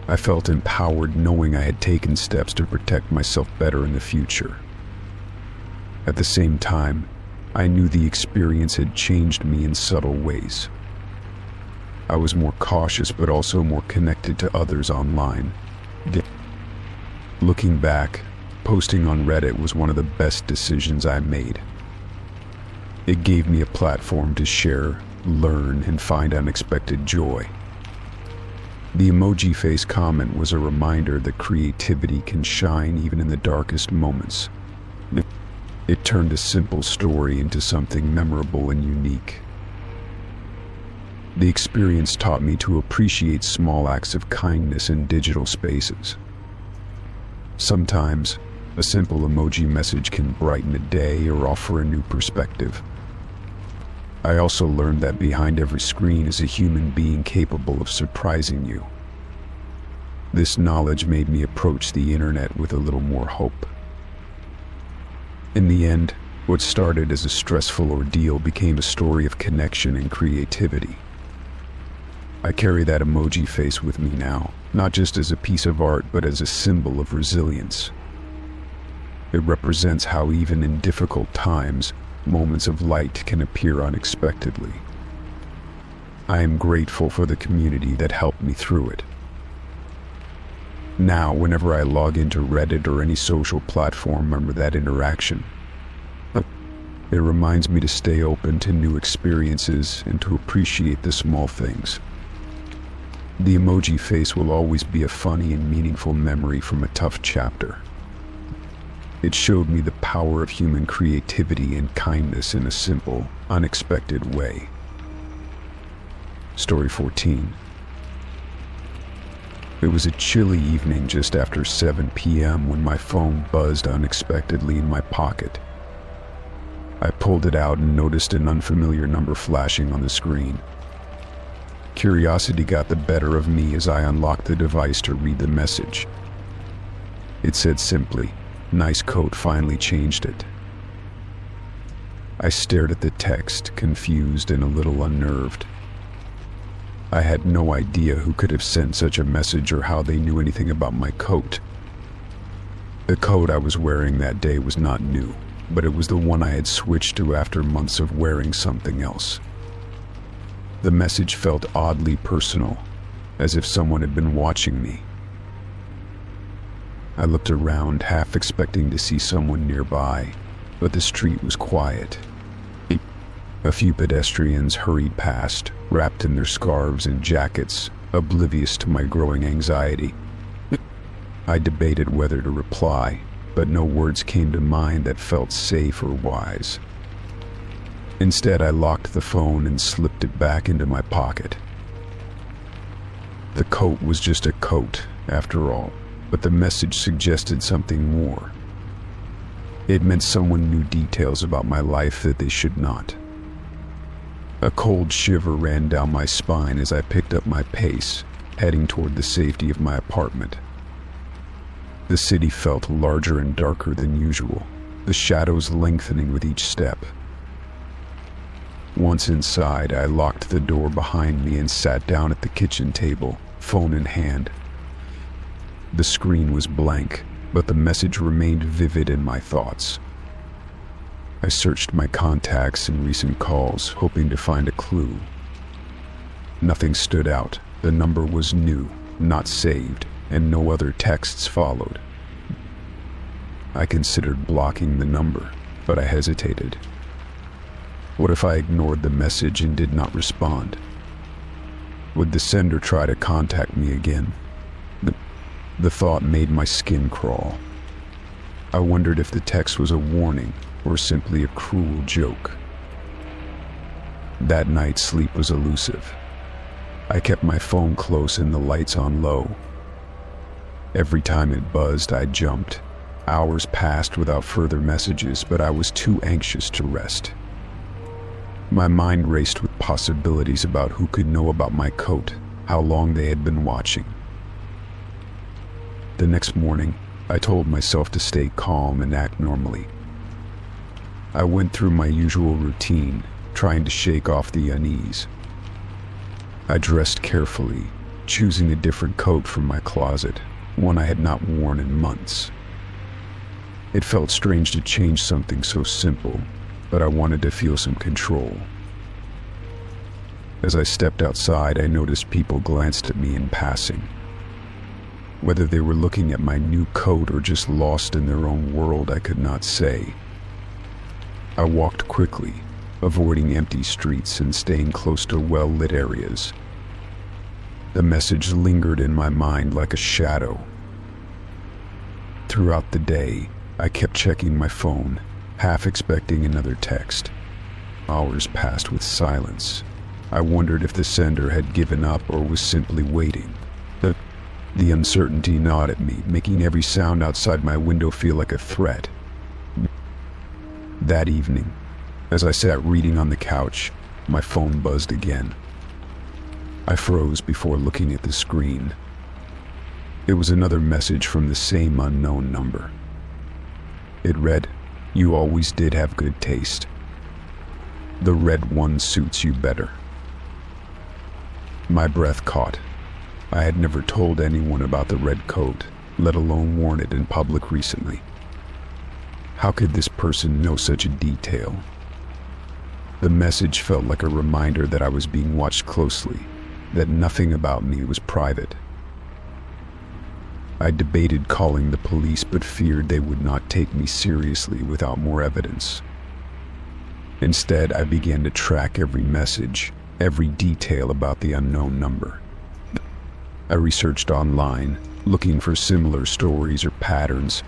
I felt empowered knowing I had taken steps to protect myself better in the future. At the same time, I knew the experience had changed me in subtle ways. I was more cautious but also more connected to others online. Looking back, posting on Reddit was one of the best decisions I made. It gave me a platform to share, learn, and find unexpected joy. The emoji face comment was a reminder that creativity can shine even in the darkest moments. It turned a simple story into something memorable and unique. The experience taught me to appreciate small acts of kindness in digital spaces. Sometimes, a simple emoji message can brighten a day or offer a new perspective. I also learned that behind every screen is a human being capable of surprising you. This knowledge made me approach the internet with a little more hope. In the end, what started as a stressful ordeal became a story of connection and creativity. I carry that emoji face with me now, not just as a piece of art, but as a symbol of resilience. It represents how even in difficult times, moments of light can appear unexpectedly. I am grateful for the community that helped me through it. Now, whenever I log into Reddit or any social platform, remember that interaction. It reminds me to stay open to new experiences and to appreciate the small things. The emoji face will always be a funny and meaningful memory from a tough chapter. It showed me the power of human creativity and kindness in a simple, unexpected way. Story 14. It was a chilly evening just after 7 p.m. when my phone buzzed unexpectedly in my pocket. I pulled it out and noticed an unfamiliar number flashing on the screen. Curiosity got the better of me as I unlocked the device to read the message. It said simply, "Nice coat," finally changed it. I stared at the text, confused and a little unnerved. I had no idea who could have sent such a message or how they knew anything about my coat. The coat I was wearing that day was not new, but it was the one I had switched to after months of wearing something else. The message felt oddly personal, as if someone had been watching me. I looked around, half expecting to see someone nearby, but the street was quiet. A few pedestrians hurried past, wrapped in their scarves and jackets, oblivious to my growing anxiety. I debated whether to reply, but no words came to mind that felt safe or wise. Instead, I locked the phone and slipped it back into my pocket. The coat was just a coat, after all, but the message suggested something more. It meant someone knew details about my life that they should not. A cold shiver ran down my spine as I picked up my pace, heading toward the safety of my apartment. The city felt larger and darker than usual, the shadows lengthening with each step. Once inside, I locked the door behind me and sat down at the kitchen table, phone in hand. The screen was blank, but the message remained vivid in my thoughts. I searched my contacts and recent calls, hoping to find a clue. Nothing stood out. The number was new, not saved, and no other texts followed. I considered blocking the number, but I hesitated. What if I ignored the message and did not respond? Would the sender try to contact me again? The thought made my skin crawl. I wondered if the text was a warning or simply a cruel joke. That night, sleep was elusive. I kept my phone close and the lights on low. Every time it buzzed, I jumped. Hours passed without further messages, but I was too anxious to rest. My mind raced with possibilities about who could know about my coat, how long they had been watching. The next morning, I told myself to stay calm and act normally. I went through my usual routine, trying to shake off the unease. I dressed carefully, choosing a different coat from my closet, one I had not worn in months. It felt strange to change something so simple, but I wanted to feel some control. As I stepped outside, I noticed people glanced at me in passing. Whether they were looking at my new coat or just lost in their own world, I could not say. I walked quickly, avoiding empty streets and staying close to well-lit areas. The message lingered in my mind like a shadow. Throughout the day, I kept checking my phone, half expecting another text. Hours passed with silence. I wondered if the sender had given up or was simply waiting. The uncertainty gnawed at me, making every sound outside my window feel like a threat. That evening, as I sat reading on the couch, my phone buzzed again. I froze before looking at the screen. It was another message from the same unknown number. It read, "You always did have good taste. The red one suits you better." My breath caught. I had never told anyone about the red coat, let alone worn it in public recently. How could this person know such a detail? The message felt like a reminder that I was being watched closely, that nothing about me was private. I debated calling the police, but feared they would not take me seriously without more evidence. Instead, I began to track every message, every detail about the unknown number. I researched online, looking for similar stories or patterns.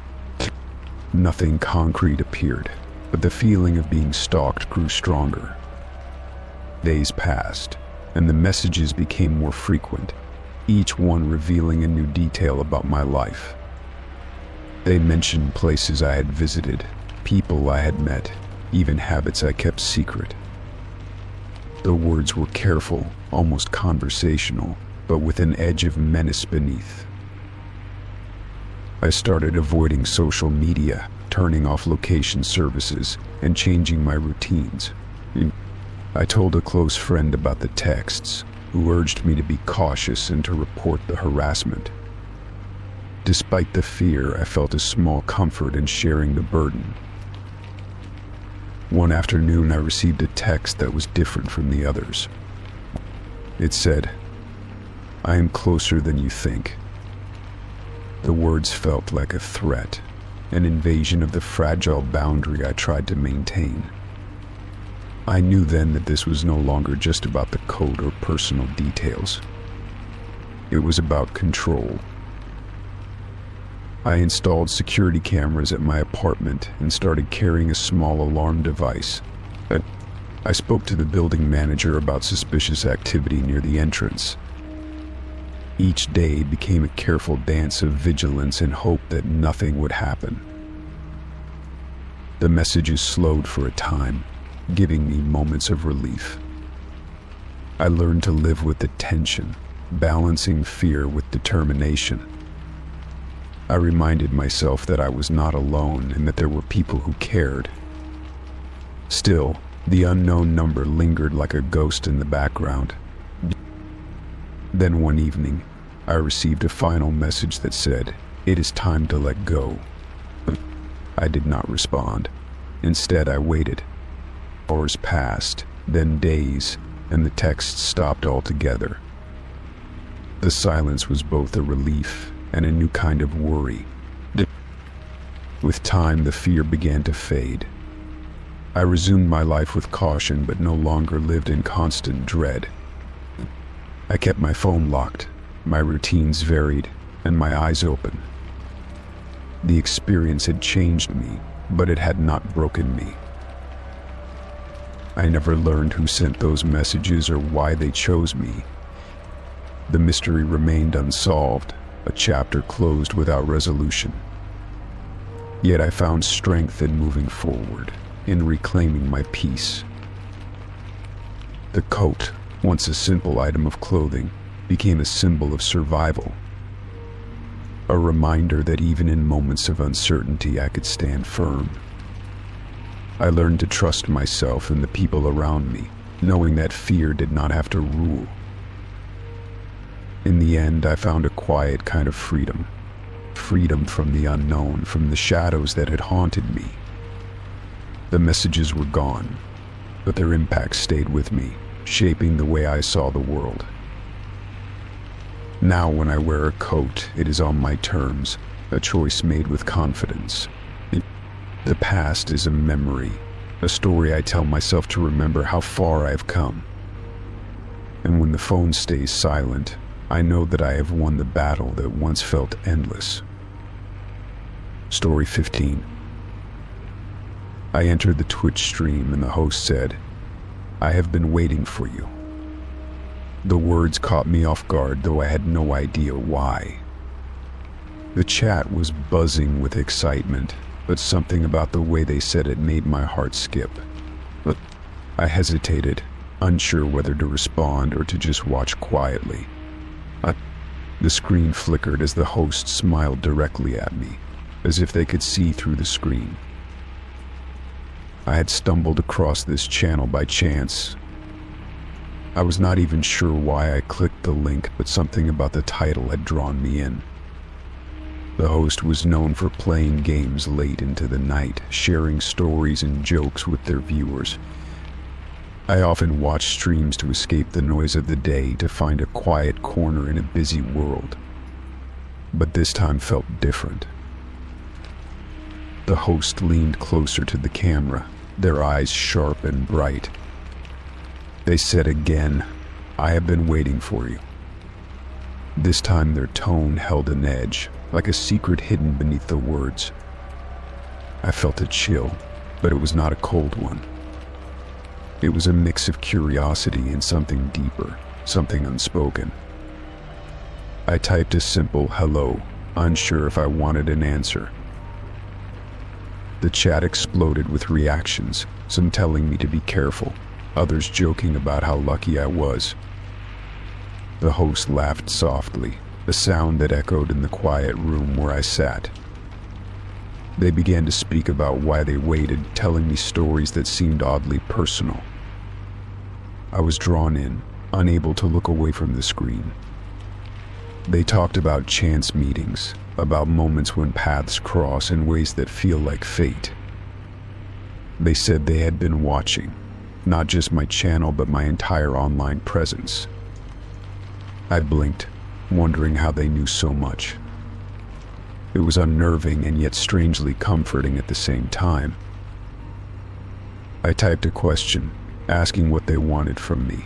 Nothing concrete appeared, but the feeling of being stalked grew stronger. Days passed, and the messages became more frequent, each one revealing a new detail about my life. They mentioned places I had visited, people I had met, even habits I kept secret. The words were careful, almost conversational, but with an edge of menace beneath. I started avoiding social media, turning off location services, and changing my routines. I told a close friend about the texts, who urged me to be cautious and to report the harassment. Despite the fear, I felt a small comfort in sharing the burden. One afternoon, I received a text that was different from the others. It said, "I am closer than you think." The words felt like a threat, an invasion of the fragile boundary I tried to maintain. I knew then that this was no longer just about the code or personal details. It was about control. I installed security cameras at my apartment and started carrying a small alarm device. I spoke to the building manager about suspicious activity near the entrance. Each day became a careful dance of vigilance and hope that nothing would happen. The messages slowed for a time, giving me moments of relief. I learned to live with the tension, balancing fear with determination. I reminded myself that I was not alone and that there were people who cared. Still, the unknown number lingered like a ghost in the background. Then one evening, I received a final message that said, "It is time to let go." I did not respond. Instead, I waited. Hours passed, then days, and the text stopped altogether. The silence was both a relief and a new kind of worry. With time, the fear began to fade. I resumed my life with caution, but no longer lived in constant dread. I kept my phone locked, my routines varied, and my eyes open. The experience had changed me, but it had not broken me. I never learned who sent those messages or why they chose me. The mystery remained unsolved, a chapter closed without resolution. Yet I found strength in moving forward, in reclaiming my peace. The coat, once a simple item of clothing, became a symbol of survival. A reminder that even in moments of uncertainty I could stand firm. I learned to trust myself and the people around me, knowing that fear did not have to rule. In the end, I found a quiet kind of freedom. Freedom from the unknown, from the shadows that had haunted me. The messages were gone, but their impact stayed with me, shaping the way I saw the world. Now when I wear a coat, it is on my terms, a choice made with confidence. The past is a memory, a story I tell myself to remember how far I've come. And when the phone stays silent, I know that I have won the battle that once felt endless. Story 15. I entered the Twitch stream and the host said, "I have been waiting for you." The words caught me off guard, though I had no idea why. The chat was buzzing with excitement, but something about the way they said it made my heart skip. But I hesitated, unsure whether to respond or to just watch quietly. The screen flickered as the host smiled directly at me, as if they could see through the screen. I had stumbled across this channel by chance. I was not even sure why I clicked the link, but something about the title had drawn me in. The host was known for playing games late into the night, sharing stories and jokes with their viewers. I often watched streams to escape the noise of the day, to find a quiet corner in a busy world. But this time felt different. The host leaned closer to the camera, their eyes sharp and bright. They said again, "I have been waiting for you." This time their tone held an edge, like a secret hidden beneath the words. I felt a chill, but it was not a cold one. It was a mix of curiosity and something deeper, something unspoken. I typed a simple hello, unsure if I wanted an answer. The chat exploded with reactions, some telling me to be careful, others joking about how lucky I was. The host laughed softly, a sound that echoed in the quiet room where I sat. They began to speak about why they waited, telling me stories that seemed oddly personal. I was drawn in, unable to look away from the screen. They talked about chance meetings, about moments when paths cross in ways that feel like fate. They said they had been watching, not just my channel but my entire online presence. I blinked, wondering how they knew so much. It was unnerving and yet strangely comforting at the same time. I typed a question, asking what they wanted from me,